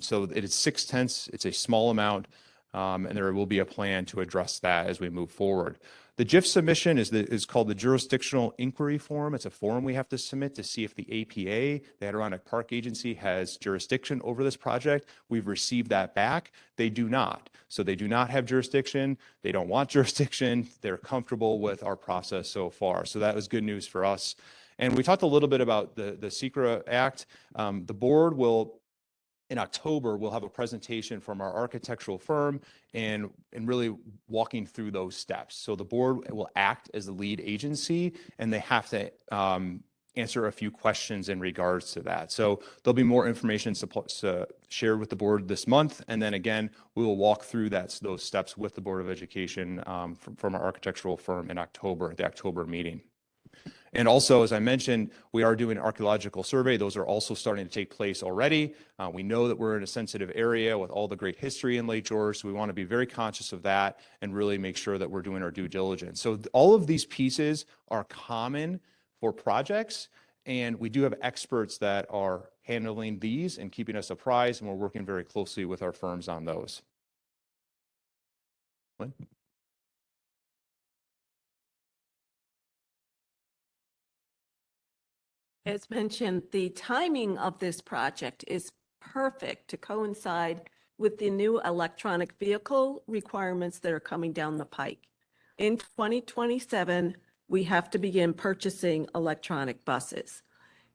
B: So it is 0.6. It's a small amount. And there will be a plan to address that as we move forward. The JIF submission is called the Jurisdictional Inquiry Form. It's a form we have to submit to see if the APA, the Adirondack Park Agency, has jurisdiction over this project. We've received that back. They do not. So they do not have jurisdiction. They don't want jurisdiction. They're comfortable with our process so far. So that was good news for us. And we talked a little bit about the SECRA Act. The board will, in October, we'll have a presentation from our architectural firm and really walking through those steps. So the board will act as the lead agency and they have to answer a few questions in regards to that. So there'll be more information shared with the board this month. And then again, we will walk through those steps with the Board of Education from our architectural firm in October, the October meeting. And also, as I mentioned, we are doing an archaeological survey. Those are also starting to take place already. We know that we're in a sensitive area with all the great history in Lake George, so we want to be very conscious of that and really make sure that we're doing our due diligence. So all of these pieces are common for projects, and we do have experts that are handling these and keeping us apprised, and we're working very closely with our firms on those. Lynn?
C: As mentioned, the timing of this project is perfect to coincide with the new electronic vehicle requirements that are coming down the pike. In 2027, we have to begin purchasing electronic buses.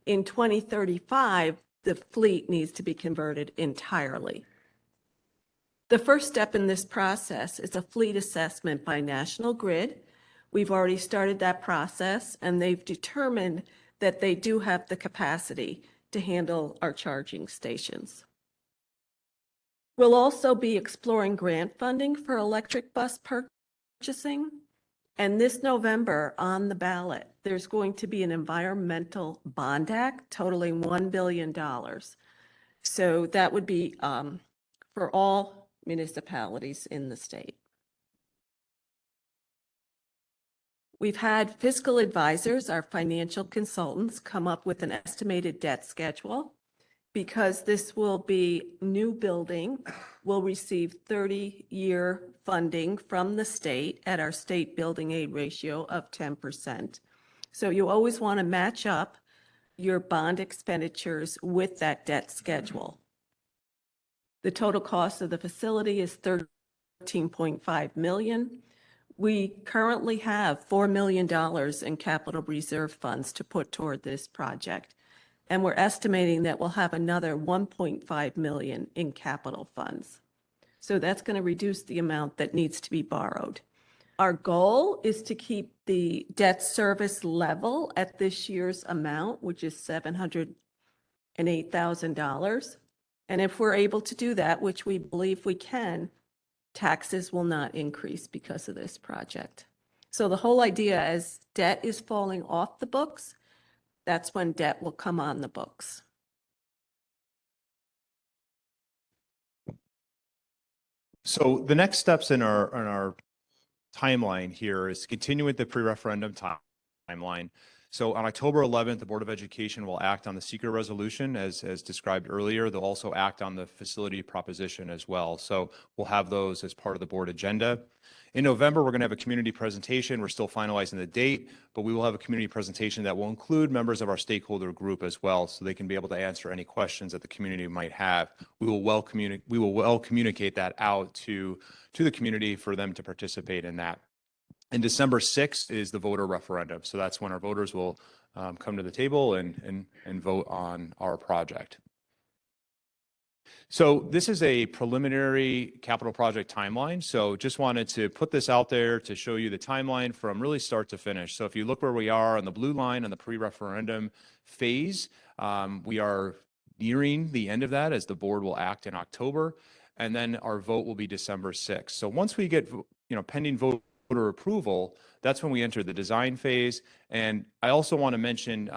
C: In 2035, the fleet needs to be converted entirely. The first step in this process is a fleet assessment by National Grid. We've already started that process, and they've determined that they do have the capacity to handle our charging stations. We'll also be exploring grant funding for electric bus purchasing. And this November on the ballot, there's going to be an environmental bond act totaling $1 billion. So that would be for all municipalities in the state. We've had fiscal advisors, our financial consultants, come up with an estimated debt schedule. Because this will be new building, we'll receive 30-year funding from the state at our state building aid ratio of 10%. So you always want to match up your bond expenditures with that debt schedule. The total cost of the facility is $13.5 million. We currently have $4 million in capital reserve funds to put toward this project. And we're estimating that we'll have another $1.5 million in capital funds. So that's going to reduce the amount that needs to be borrowed. Our goal is to keep the debt service level at this year's amount, which is $708,000. And if we're able to do that, which we believe we can, taxes will not increase because of this project. So the whole idea is debt is falling off the books. That's when debt will come on the books.
B: So the next steps in our timeline here is to continue with the pre-referendum timeline. So on October 11th, the Board of Education will act on the secret resolution as described earlier. They'll also act on the facility proposition as well. So we'll have those as part of the board agenda. In November, we're going to have a community presentation. We're still finalizing the date, but we will have a community presentation that will include members of our stakeholder group as well, so they can be able to answer any questions that the community might have. We will well communicate that out to the community for them to participate in that. And December 6th is the voter referendum. So that's when our voters will come to the table and vote on our project. So this is a preliminary capital project timeline. So just wanted to put this out there to show you the timeline from really start to finish. So if you look where we are on the blue line on the pre-referendum phase, we are nearing the end of that as the board will act in October. And then our vote will be December 6th. So once we get, pending voter approval, that's when we enter the design phase. And I also want to mention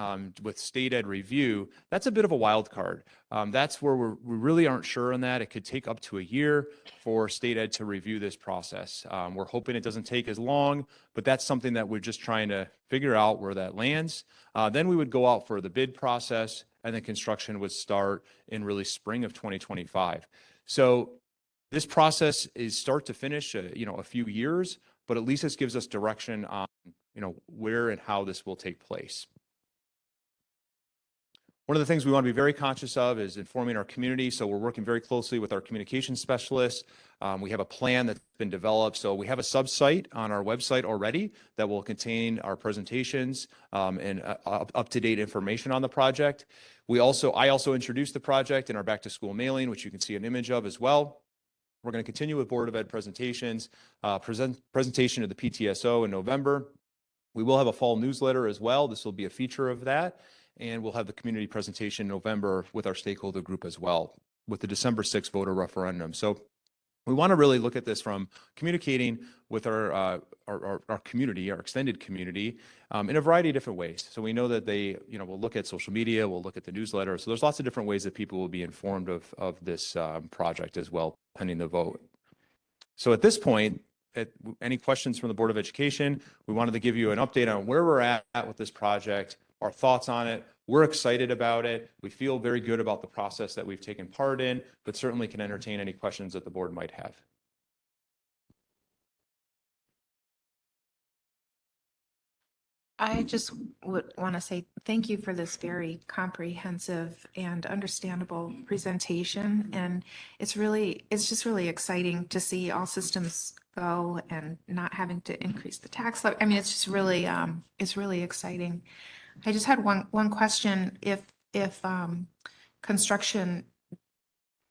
B: with state ed review, that's a bit of a wild card. That's where we really aren't sure on that. It could take up to a year for state ed to review this process. We're hoping it doesn't take as long, but that's something that we're just trying to figure out where that lands. Then we would go out for the bid process, and then construction would start in really spring of 2025. So this process is start to finish, a few years, but at least this gives us direction on, where and how this will take place. One of the things we want to be very conscious of is informing our community. So we're working very closely with our communication specialists. We have a plan that's been developed. So we have a sub-site on our website already that will contain our presentations and up-to-date information on the project. I also introduced the project in our back to school mailing, which you can see an image of as well. We're going to continue with Board of Ed presentations, presentation of the PTSO in November. We will have a fall newsletter as well. This will be a feature of that. And we'll have the community presentation in November with our stakeholder group as well, with the December 6th voter referendum. So we want to really look at this from communicating with our community, our extended community, in a variety of different ways. So we know that they, will look at social media, we'll look at the newsletter. So there's lots of different ways that people will be informed of this project as well, pending the vote. So at this point, any questions from the Board of Education? We wanted to give you an update on where we're at with this project, our thoughts on it. We're excited about it. We feel very good about the process that we've taken part in, but certainly can entertain any questions that the board might have.
I: I just would want to say thank you for this very comprehensive and understandable presentation. And it's just really exciting to see all systems go and not having to increase the tax levy. I mean, it's really exciting. I just had one question. If construction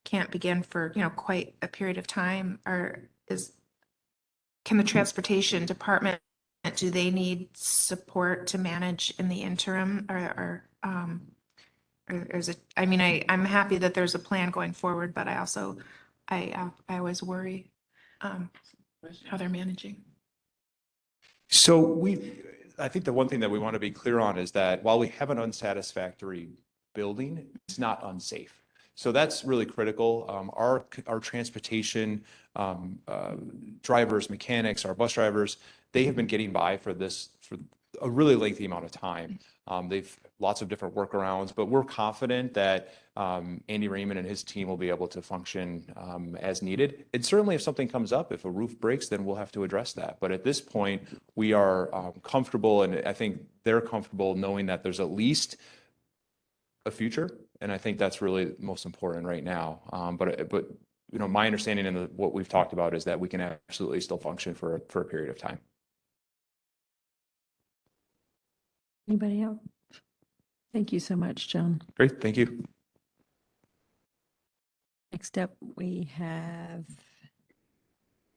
I: can't begin for, quite a period of time, can the transportation department, do they need support to manage in the interim, or is it, I'm happy that there's a plan going forward, but I always worry how they're managing.
B: So I think the one thing that we want to be clear on is that while we have an unsatisfactory building, it's not unsafe. So that's really critical. Our transportation drivers, mechanics, our bus drivers, they have been getting by for a really lengthy amount of time. They've lots of different workarounds, but we're confident that Andy Raymond and his team will be able to function as needed. And certainly if something comes up, if a roof breaks, then we'll have to address that. But at this point, we are comfortable, and I think they're comfortable knowing that there's at least a future. And I think that's really most important right now. But my understanding and what we've talked about is that we can absolutely still function for a period of time.
A: Anybody else? Thank you so much, John.
B: Great, thank you.
A: Next up, we have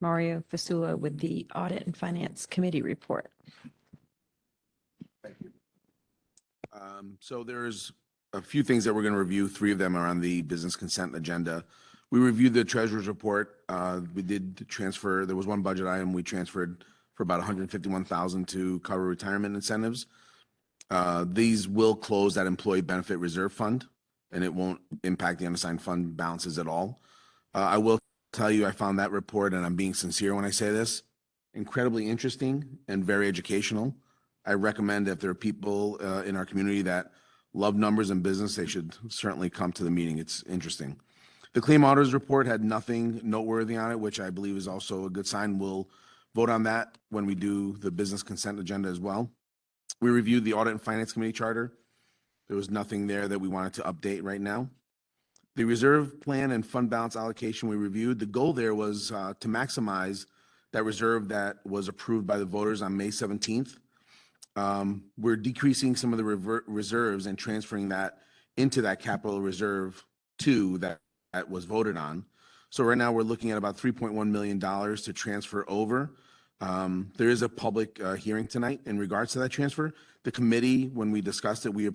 A: Mario Fasula with the Audit and Finance Committee report.
F: Thank you. So there's a few things that we're going to review. 3 of them are on the business consent agenda. We reviewed the treasurer's report. We did transfer. There was one budget item we transferred for about $151,000 to cover retirement incentives. These will close that employee benefit reserve fund, and it won't impact the unassigned fund balances at all. I will tell you, I found that report, and I'm being sincere when I say this, incredibly interesting and very educational. I recommend if there are people in our community that love numbers and business, they should certainly come to the meeting. It's interesting. The claim auditors report had nothing noteworthy on it, which I believe is also a good sign. We'll vote on that when we do the business consent agenda as well. We reviewed the Audit and Finance Committee charter. There was nothing there that we wanted to update right now. The reserve plan and fund balance allocation we reviewed, the goal there was to maximize that reserve that was approved by the voters on May 17th. We're decreasing some of the reserves and transferring that into that capital reserve 2 that was voted on. So right now we're looking at about $3.1 million to transfer over. There is a public hearing tonight in regards to that transfer. The committee, when we discussed it, we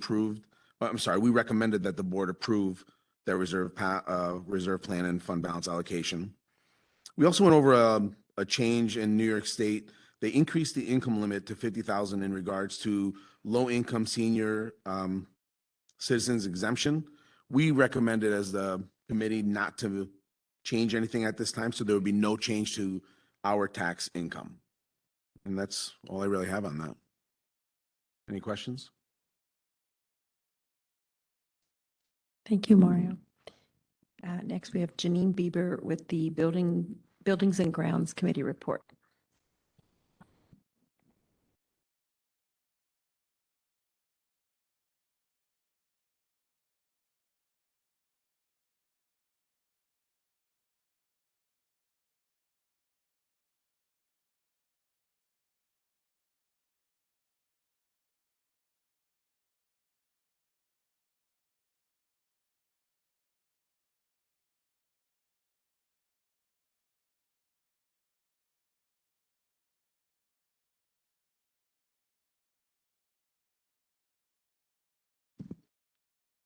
F: recommended that the board approve that reserve plan and fund balance allocation. We also went over a change in New York State. They increased the income limit to $50,000 in regards to low-income senior citizens exemption. We recommended as the committee not to change anything at this time, so there would be no change to our tax income. And that's all I really have on that. Any questions?
A: Thank you, Mario. Next, we have Janine Bieber with the Buildings and Grounds Committee report.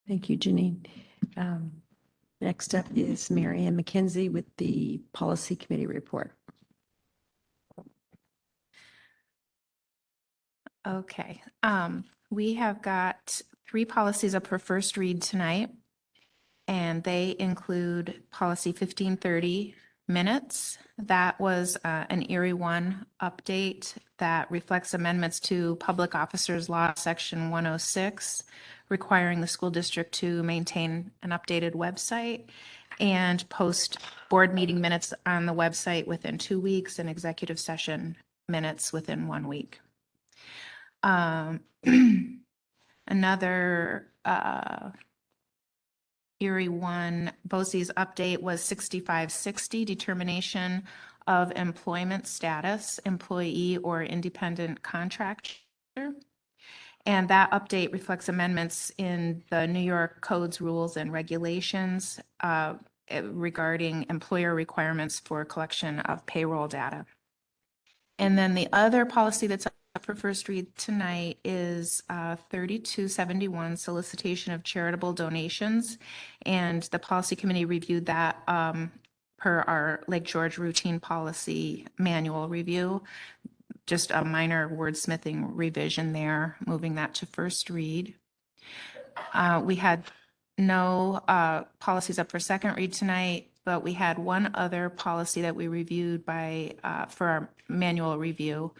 A: Thank you, Janine. Next up is Mary Ann McKenzie with the Policy Committee report.
I: Okay, we have got 3 policies up for first read tonight, and they include policy 1530 minutes. That was an Erie 1 update that reflects amendments to Public Officers Law, Section 106, requiring the school district to maintain an updated website and post board meeting minutes on the website within 2 weeks and executive session minutes within 1 week. Another Erie 1 BOCES update was 6560, determination of employment status, employee or independent contractor. And that update reflects amendments in the New York Codes, Rules, and Regulations regarding employer requirements for collection of payroll data. And then the other policy that's up for first read tonight is 3271, solicitation of charitable donations. And the policy committee reviewed that per our Lake George routine policy manual review. Just a minor wordsmithing revision there, moving that to first read. We had no policies up for second read tonight, but we had one other policy that we reviewed for our manual review.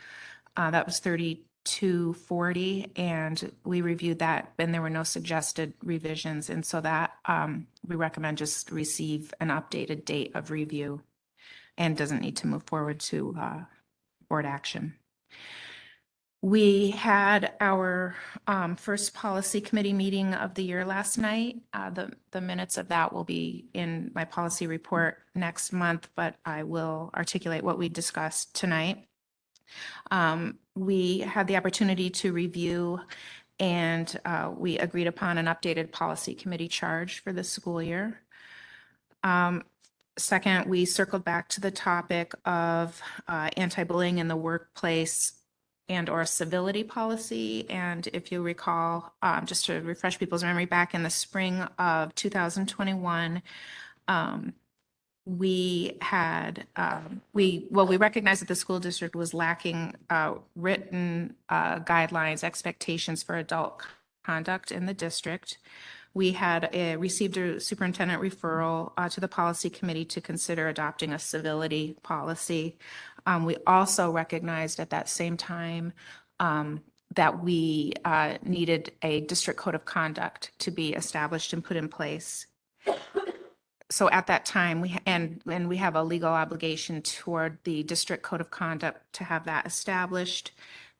I: That was 3240, and we reviewed that, and there were no suggested revisions. And so that we recommend just receive an updated date of review and doesn't need to move forward to board action. We had our first policy committee meeting of the year last night. The minutes of that will be in my policy report next month, but I will articulate what we discussed tonight. We had the opportunity to review and we agreed upon an updated policy committee charge for the school year. Second, we circled back to the topic of anti-bullying in the workplace and or civility policy. And if you recall, just to refresh people's memory, back in the spring of 2021, we had, we recognized that the school district was lacking written guidelines, expectations for adult conduct in the district. we had received a superintendent referral to the policy committee to consider adopting a civility policy. We also recognized at that same time that we needed a district code of conduct to be established and put in place. So at that time, we have a legal obligation toward the district code of conduct to have that established.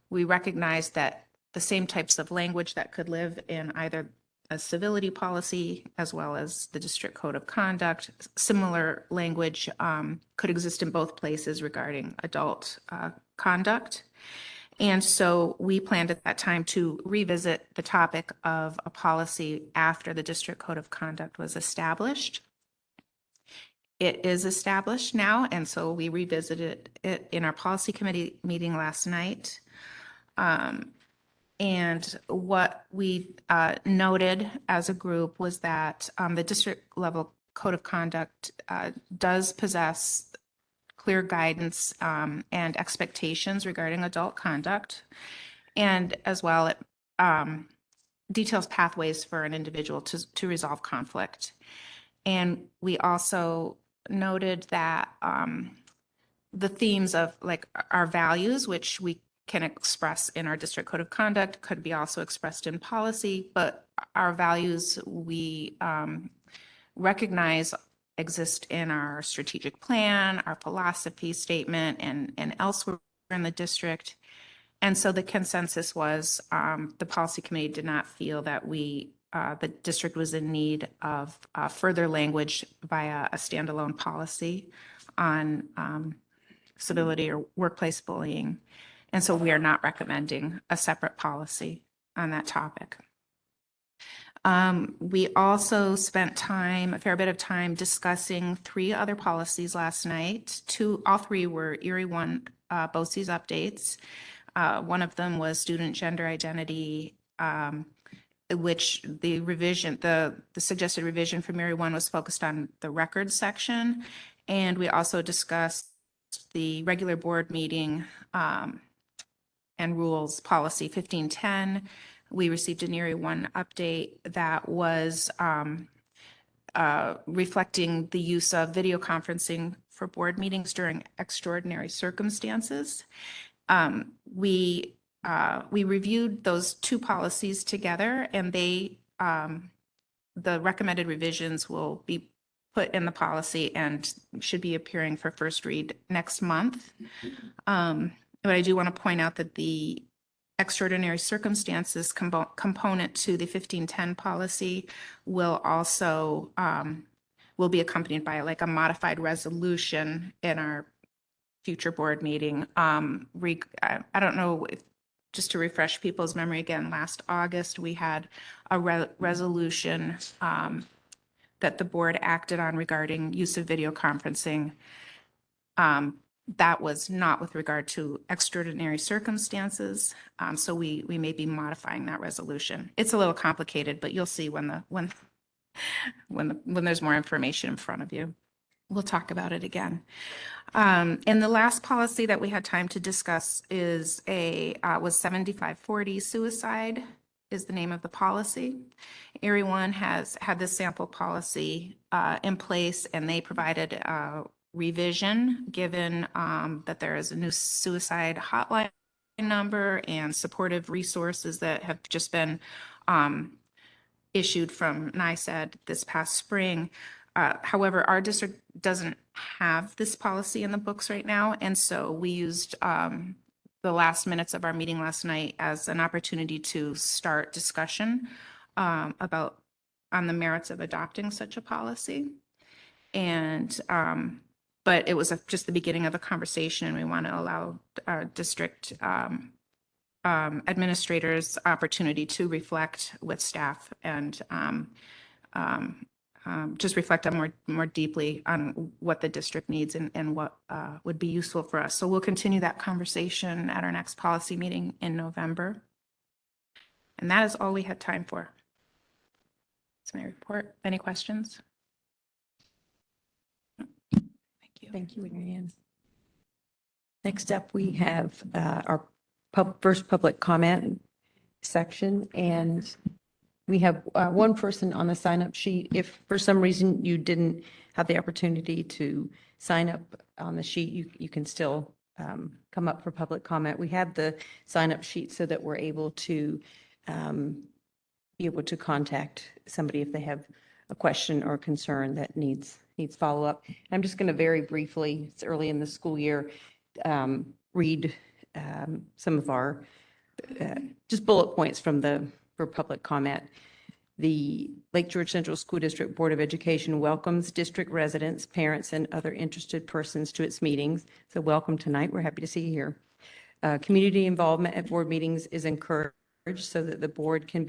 I: We recognize that the same types of language that could live in either a civility policy as well as the district code of conduct, similar language could exist in both places regarding adult conduct. And so we planned at that time to revisit the topic of a policy after the district code of conduct was established. It is established now, and so we revisited it in our policy committee meeting last night. And what we noted as a group was that the district level code of conduct does possess clear guidance and expectations regarding adult conduct. And as well, it details pathways for an individual to resolve conflict. And we also noted that the themes of like our values, which we can express in our district code of conduct, could be also expressed in policy, but our values we recognize exist in our strategic plan, our philosophy statement, and elsewhere in the district. And so the consensus was the policy committee did not feel that the district was in need of further language via a standalone policy on civility or workplace bullying. And so we are not recommending a separate policy on that topic. We also spent a fair bit of time discussing 3 other policies last night. All three were Erie 1 BOCES updates. One of them was student gender identity, which the suggested revision from Erie 1 was focused on the records section. And we also discussed the regular board meeting and rules policy 1510. We received an Erie 1 update that was reflecting the use of video conferencing for board meetings during extraordinary circumstances. We reviewed those 2 policies together, and the recommended revisions will be put in the policy and should be appearing for first read next month. But I do want to point out that the extraordinary circumstances component to the 1510 policy will also will be accompanied by like a modified resolution in our future board meeting. I don't know if, just to refresh people's memory again, last August we had a resolution that the board acted on regarding use of video conferencing. That was not with regard to extraordinary circumstances. So we may be modifying that resolution. It's a little complicated, but you'll see when there's more information in front of you. We'll talk about it again. And the last policy that we had time to discuss was 7540 suicide is the name of the policy. Erie 1 has had this sample policy in place, and they provided revision given that there is a new suicide hotline number and supportive resources that have just been issued from NICEAD this past spring. However, our district doesn't have this policy in the books right now, and so we used the last minutes of our meeting last night as an opportunity to start discussion on the merits of adopting such a policy. And but it was just the beginning of a conversation, and we want to allow our district administrators opportunity to reflect with staff and just reflect on more deeply on what the district needs and what would be useful for us. So we'll continue that conversation at our next policy meeting in November. And that is all we had time for. That's my report. Any questions?
A: Thank you, Marianne. Next up, we have our first public comment section, and We have one person on the sign-up sheet. If for some reason you didn't have the opportunity to sign up on the sheet, you can still come up for public comment. We have the sign-up sheet so that we're able to be able to contact somebody if they have a question or concern that needs follow-up. I'm just going to very briefly, it's early in the school year, read some of our just bullet points for public comment. The Lake George Central School District Board of Education welcomes district residents, parents, and other interested persons to its meetings. So welcome tonight. We're happy to see you here. Community involvement at board meetings is encouraged so that the board can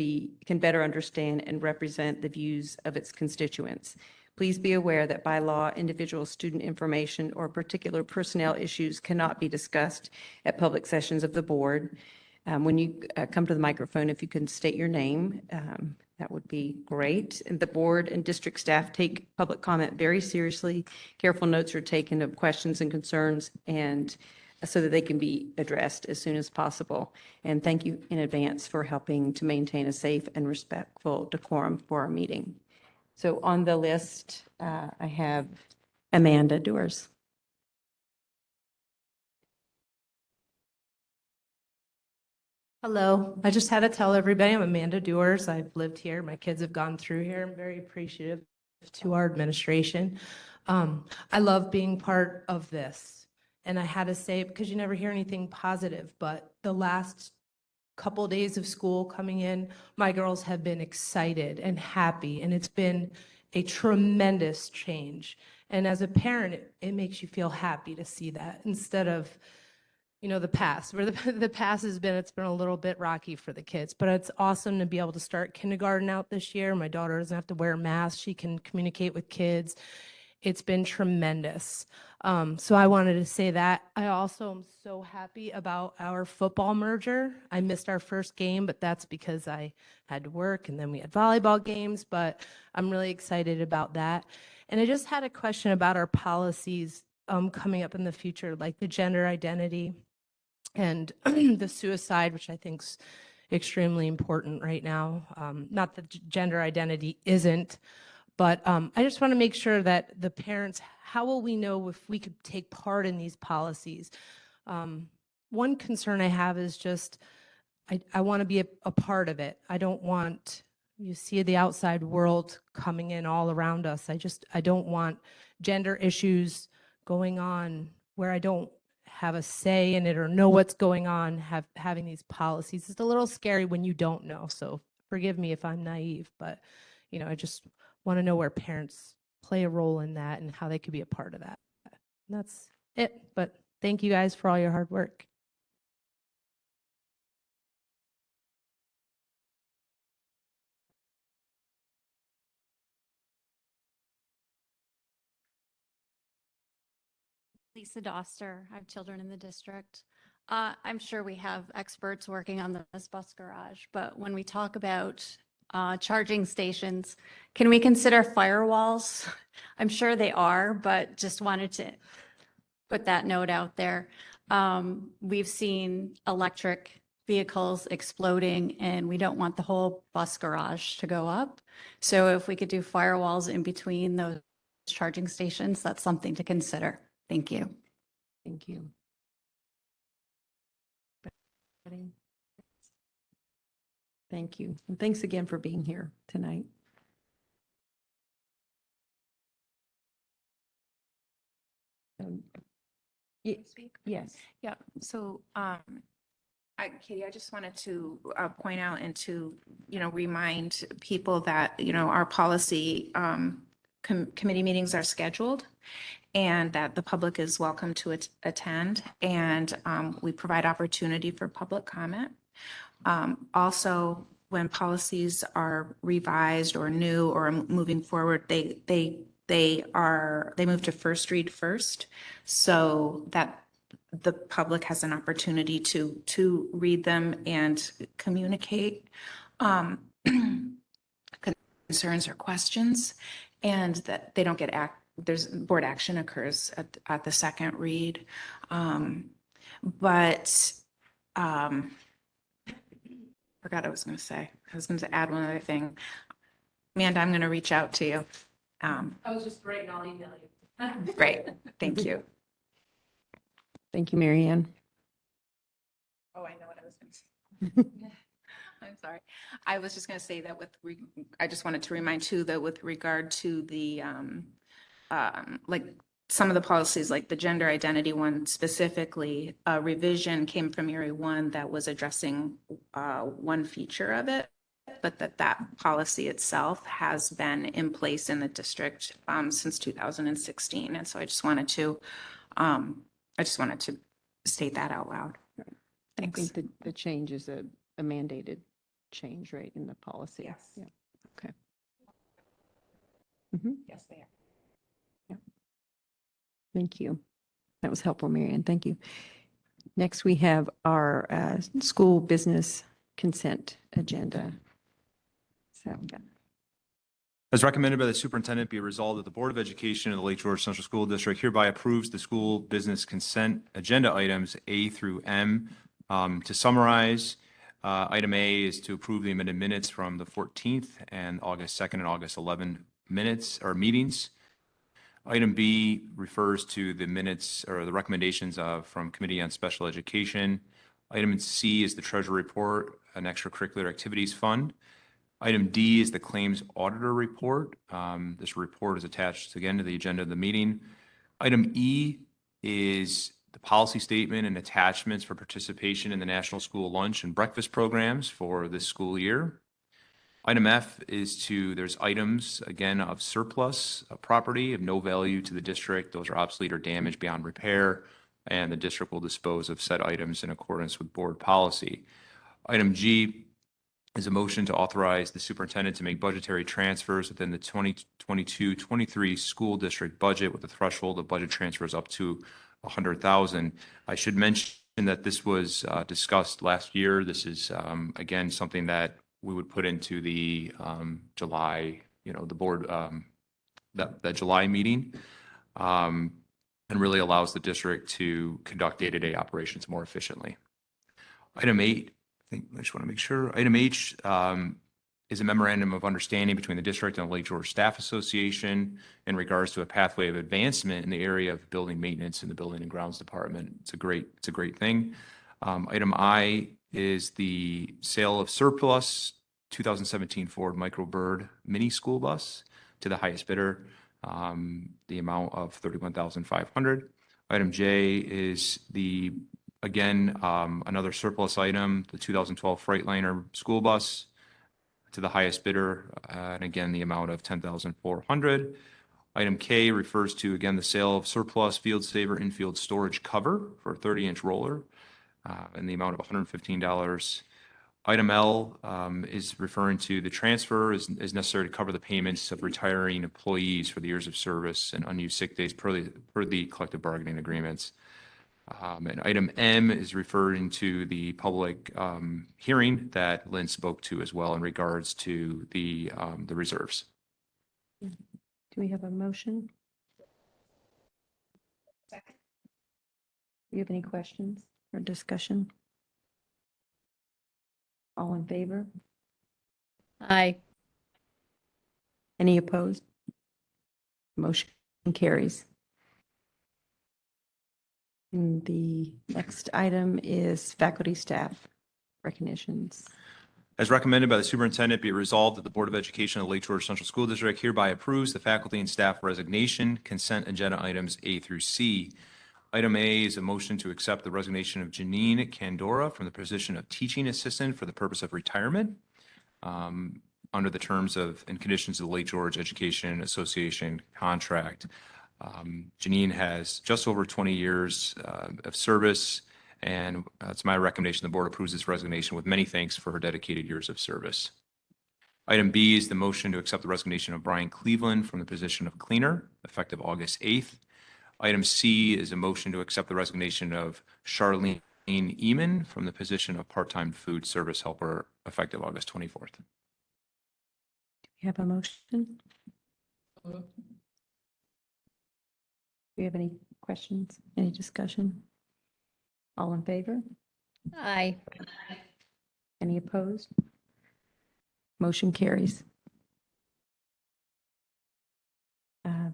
A: better understand and represent the views of its constituents. Please be aware that by law, individual student information or particular personnel issues cannot be discussed at public sessions of the board. When you come to the microphone, if you can state your name, that would be great. And the board and district staff take public comment very seriously. Careful notes are taken of questions and concerns, and so that they can be addressed as soon as possible. And thank you in advance for helping to maintain a safe and respectful decorum for our meeting. So on the list, I have Amanda Doers.
K: Hello, I just had to tell everybody I'm Amanda Dewars. I've lived here. My kids have gone through here. I'm very appreciative to our administration. I love being part of this. And I had to say, because you never hear anything positive, but the last couple days of school coming in, my girls have been excited and happy, and it's been a tremendous change. And as a parent, it makes you feel happy to see that instead of the past, where the past has been, it's been a little bit rocky for the kids, but it's awesome to be able to start kindergarten out this year. My daughter doesn't have to wear a mask. She can communicate with kids. It's been tremendous. So I wanted to say that. I also am so happy about our football merger. I missed our first game, but that's because I had to work, and then we had volleyball games, but I'm really excited about that. And I just had a question about our policies coming up in the future, like the gender identity and the suicide, which I think is extremely important right now. Not that gender identity isn't, but I just want to make sure that the parents, how will we know if we could take part in these policies? One concern I have is just, I want to be a part of it. I don't want, you see the outside world coming in all around us. I don't want gender issues going on where I don't have a say in it or know what's going on, having these policies. It's a little scary when you don't know. So forgive me if I'm naive, but I just want to know where parents play a role in that and how they could be a part of that. And that's it. But thank you guys for all your hard work.
L: Lisa Doster. I have children in the district. I'm sure we have experts working on this bus garage, but when we talk about charging stations, can we consider firewalls? I'm sure they are, but just wanted to put that note out there. We've seen electric vehicles exploding, and we don't want the whole bus garage to go up. So if we could do firewalls in between those charging stations, that's something to consider. Thank you.
A: Thank you. Thank you. And thanks again for being here tonight. Yes.
I: Yeah, so Katie, I just wanted to point out and to, remind people that, our policy committee meetings are scheduled and that the public is welcome to attend, and we provide opportunity for public comment. Also, when policies are revised or new or moving forward, they move to first read first, so that the public has an opportunity to read them and communicate concerns or questions, and that they don't get there's board action occurs at the second read. forgot I was going to say. I was going to add one other thing. Amanda, I'm going to reach out to you.
K: I was just writing, I'll email you.
I: Great, thank you.
A: Thank you, Mary Ann.
I: Oh, I know what I was going to say. I'm sorry. I was just going to say that I just wanted to remind too, that with regard to the, like some of the policies, like the gender identity one specifically, a revision came from Erie One that was addressing one feature of it, but that policy itself has been in place in the district since 2016. And so I just wanted to state that out loud. Thanks.
A: I think the change is a mandated change, right, in the policy?
I: Yes.
A: Yeah, okay. Mhm.
I: Yes, they are.
A: Thank you. That was helpful, Mary Ann. Thank you. Next, we have our school business consent agenda. So,
B: As recommended by the superintendent, be resolved that the Board of Education of the Lake George Central School District hereby approves the school business consent agenda items A through M. To summarize, item A is to approve the amended minutes from the 14th and August 2nd and August 11 minutes or meetings. Item B refers to the minutes or the recommendations from Committee on Special Education. Item C is the Treasury Report, an extracurricular activities fund. Item D is the Claims Auditor Report. This report is attached again to the agenda of the meeting. Item E is the policy statement and attachments for participation in the National School Lunch and Breakfast programs for this school year. Item F is there's items, again, of surplus property of no value to the district. Those are obsolete or damaged beyond repair, and the district will dispose of said items in accordance with board policy. Item G is a motion to authorize the superintendent to make budgetary transfers within the 2022-23 school district budget with a threshold of budget transfers up to $100,000. I should mention that this was discussed last year. This is, again, something that we would put into the July, the board, that July meeting, and really allows the district to conduct day-to-day operations more efficiently. Item 8, I just want to make sure. Item H is a memorandum of understanding between the district and the Lake George Staff Association in regards to a pathway of advancement in the area of building maintenance in the Building and Grounds Department. It's a great thing. Item I is the sale of surplus 2017 Ford Microbird mini school bus to the highest bidder, the amount of $31,500. Item J is another surplus item, the 2012 Freightliner school bus to the highest bidder, and again, the amount of $10,400. Item K refers to, again, the sale of surplus Field Saver infield storage cover for a 30-inch roller in the amount of $115. Item L is referring to the transfer is necessary to cover the payments of retiring employees for the years of service and unused sick days per the collective bargaining agreements. And item M is referring to the public hearing that Lynn spoke to as well in regards to the reserves.
A: do we have a motion? Do you have any questions or discussion? All in favor?
G: Aye.
A: Any opposed? Motion carries. And the next item is faculty staff recognitions.
B: As recommended by the superintendent, be it resolved that the Board of Education of the Lake George Central School District hereby approves the faculty and staff resignation consent agenda items A through C. Item A is a motion to accept the resignation of Janine Candora from the position of teaching assistant for the purpose of retirement under the terms of and conditions of the Lake George Education Association contract. Janine has just over 20 years of service, and it's my recommendation the board approves this resignation with many thanks for her dedicated years of service. Item B is the motion to accept the resignation of Brian Cleveland from the position of cleaner effective August 8th. Item C is a motion to accept the resignation of Charlene Eman from the position of part-time food service helper effective August 24th.
A: Do you have a motion? Do you have any questions, any discussion? All in favor?
G: Aye.
A: Any opposed? Motion carries.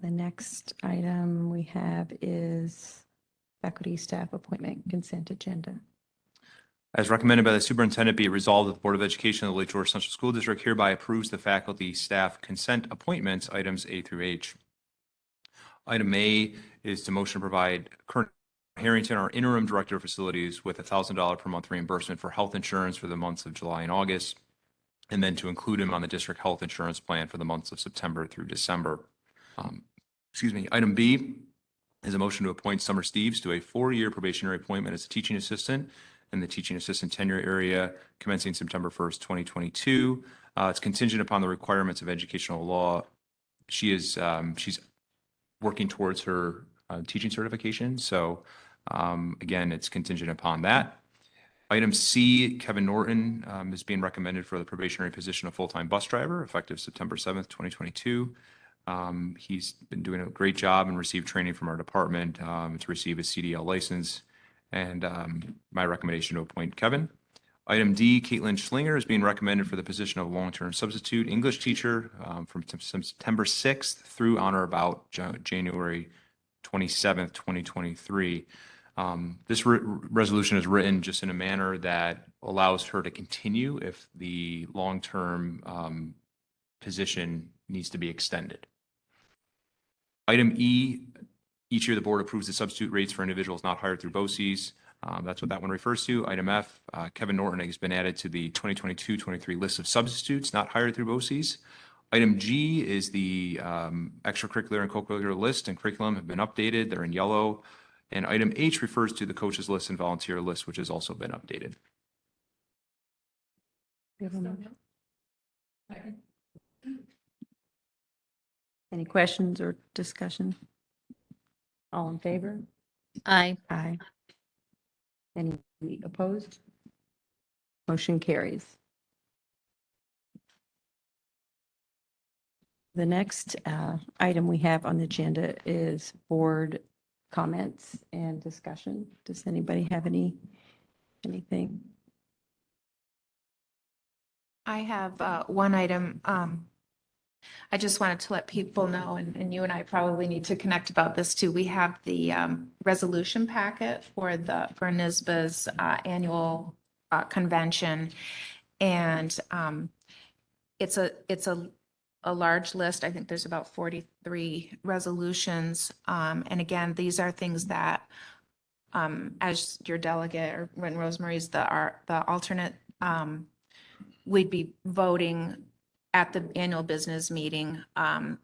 A: The next item we have is faculty staff appointment consent agenda.
B: As recommended by the superintendent, be it resolved that the Board of Education of the Lake George Central School District hereby approves the faculty staff consent appointments, items A through H. Item A is to motion to provide Colonel Harrington, our interim director of facilities, with $1,000 per month reimbursement for health insurance for the months of July and August, and then to include him on the district health insurance plan for the months of September through December. Item B is a motion to appoint Summer Steves to a 4-year probationary appointment as a teaching assistant in the teaching assistant tenure area commencing September 1st, 2022. It's contingent upon the requirements of educational law. She's working towards her teaching certification. So again, it's contingent upon that. Item C, Kevin Norton is being recommended for the probationary position of full-time bus driver effective September 7th, 2022. He's been doing a great job and received training from our department to receive his CDL license. And my recommendation to appoint Kevin. Item D, Caitlin Schlinger is being recommended for the position of long-term substitute English teacher from September 6th through on or about January 27th, 2023. This resolution is written just in a manner that allows her to continue if the long-term position needs to be extended. Item E, each year the board approves the substitute rates for individuals not hired through BOCES. That's what that one refers to. Item F, Kevin Norton has been added to the 2022-23 list of substitutes not hired through BOCES. Item G is the extracurricular and co-curricular list and curriculum have been updated. They're in yellow. And item H refers to the coaches list and volunteer list, which has also been updated.
A: Any questions or discussion? All in favor?
G: Aye.
A: Aye. Any opposed? Motion carries. The next item we have on the agenda is board comments and discussion. Does anybody have anything?
I: I have one item. I just wanted to let people know, and you and I probably need to connect about this too. We have the resolution packet for NYSBA's annual convention. And it's a large list. I think there's about 43 resolutions. And again, these are things that as your delegate, or when Rosemary's the alternate, we'd be voting at the annual business meeting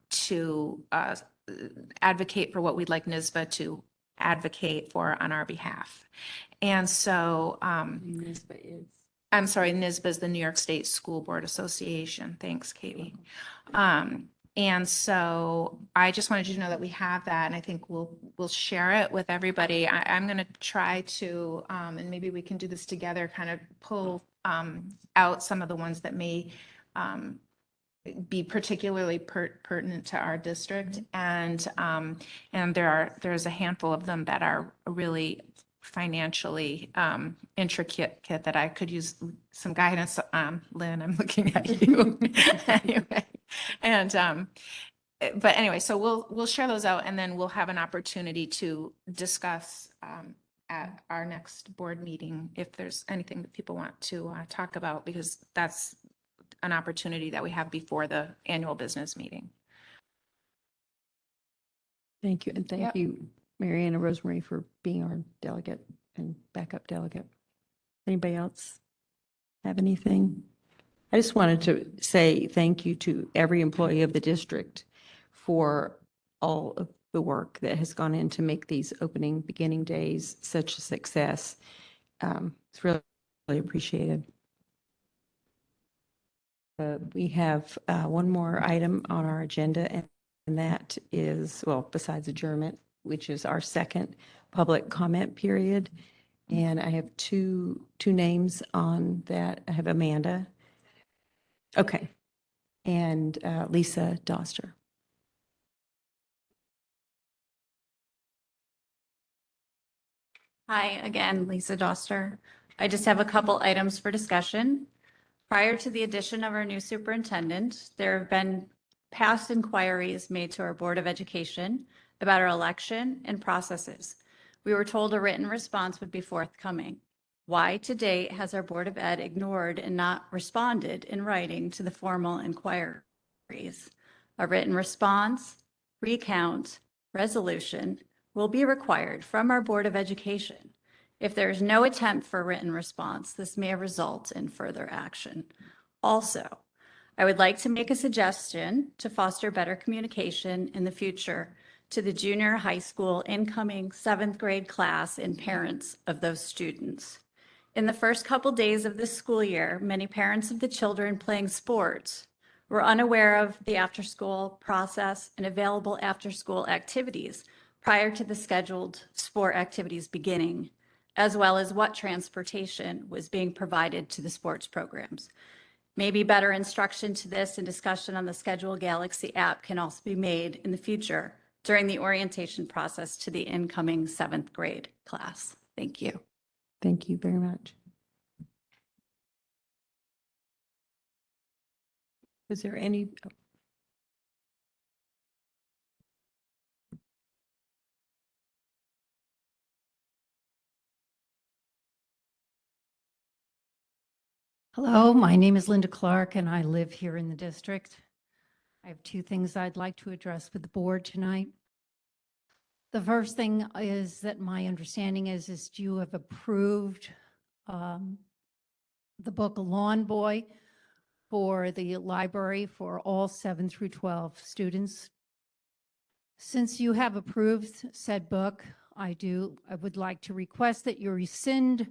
I: to advocate for what we'd like NYSBA to advocate for on our behalf. And so, I'm sorry, NYSBA is the New York State School Board Association. Thanks, Katie. And so I just wanted you to know that we have that, and I think we'll share it with everybody. I'm going to try to, and maybe we can do this together, kind of pull out some of the ones that may be particularly pertinent to our district. And there's a handful of them that are really financially intricate that I could use some guidance on. Lynn, I'm looking at you. Anyway, and but anyway, so we'll share those out, and then we'll have an opportunity to discuss at our next board meeting if there's anything that people want to talk about, because that's an opportunity that we have before the annual business meeting.
A: Thank you. And thank you, Marianne and Rosemary, for being our delegate and backup delegate. Anybody else have anything? I just wanted to say thank you to every employee of the district for all of the work that has gone in to make these opening beginning days such a success. It's really, really appreciated. We have one more item on our agenda, and that is, well, besides adjournment, which is our second public comment period. And I have two names on that. I have Amanda. Okay. And Lisa Doster.
L: Hi, again, Lisa Doster. I just have a couple items for discussion. Prior to the addition of our new superintendent, there have been past inquiries made to our Board of Education about our election and processes. We were told a written response would be forthcoming. Why to date has our Board of Ed ignored and not responded in writing to the formal inquiries? A written response, recount, resolution will be required from our Board of Education. If there is no attempt for a written response, this may result in further action. Also, I would like to make a suggestion to foster better communication in the future to the junior high school incoming 7th grade class and parents of those students. In the first couple days of this school year, many parents of the children playing sports were unaware of the after-school process and available after-school activities prior to the scheduled sport activities beginning, as well as what transportation was being provided to the sports programs. Maybe better instruction to this and discussion on the Schedule Galaxy app can also be made in the future during the orientation process to the incoming 7th grade class. Thank you.
A: Thank you very much. Is there any?
M: Hello, my name is Linda Clark and I live here in the district. I have two things I'd like to address with the board tonight. The first thing is that my understanding is you have approved the book Lawn Boy for the library for all 7 through 12 students. Since you have approved said book, I would like to request that you rescind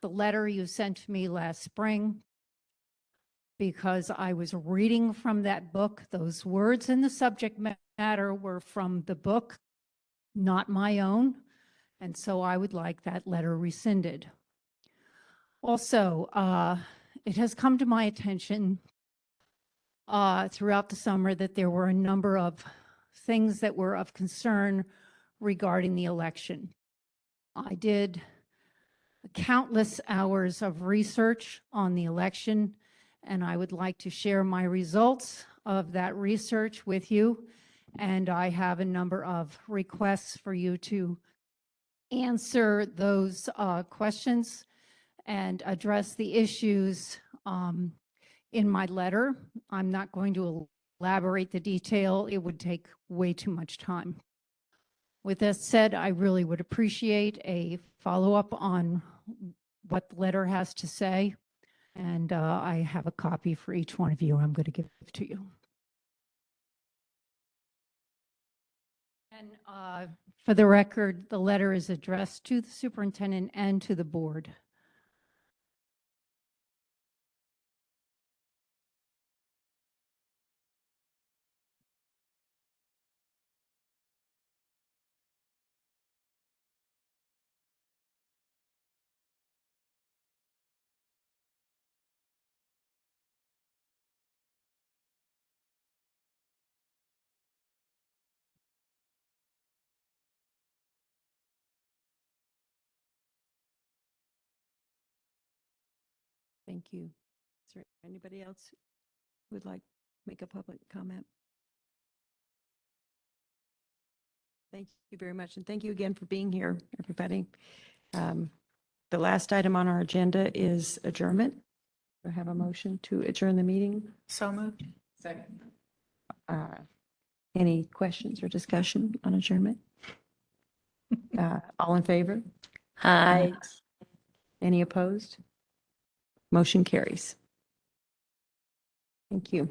M: the letter you sent to me last spring, because I was reading from that book. Those words in the subject matter were from the book, not my own. And so I would like that letter rescinded. Also, it has come to my attention throughout the summer that there were a number of things that were of concern regarding the election. I did countless hours of research on the election, and I would like to share my results of that research with you. And I have a number of requests for you to answer those questions and address the issues in my letter. I'm not going to elaborate the detail. It would take way too much time. With that said, I really would appreciate a follow-up on what the letter has to say. And I have a copy for each one of you I'm going to give to you. And for the record, the letter is addressed to the superintendent and to the board.
A: Thank you. Is there anybody else who would like to make a public comment? Thank you very much. And thank you again for being here, everybody. The last item on our agenda is adjournment. Do I have a motion to adjourn the meeting?
I: So moved. Second.
A: Any questions or discussion on adjournment? All in favor?
E: Hi.
A: Any opposed? Motion carries. Thank you.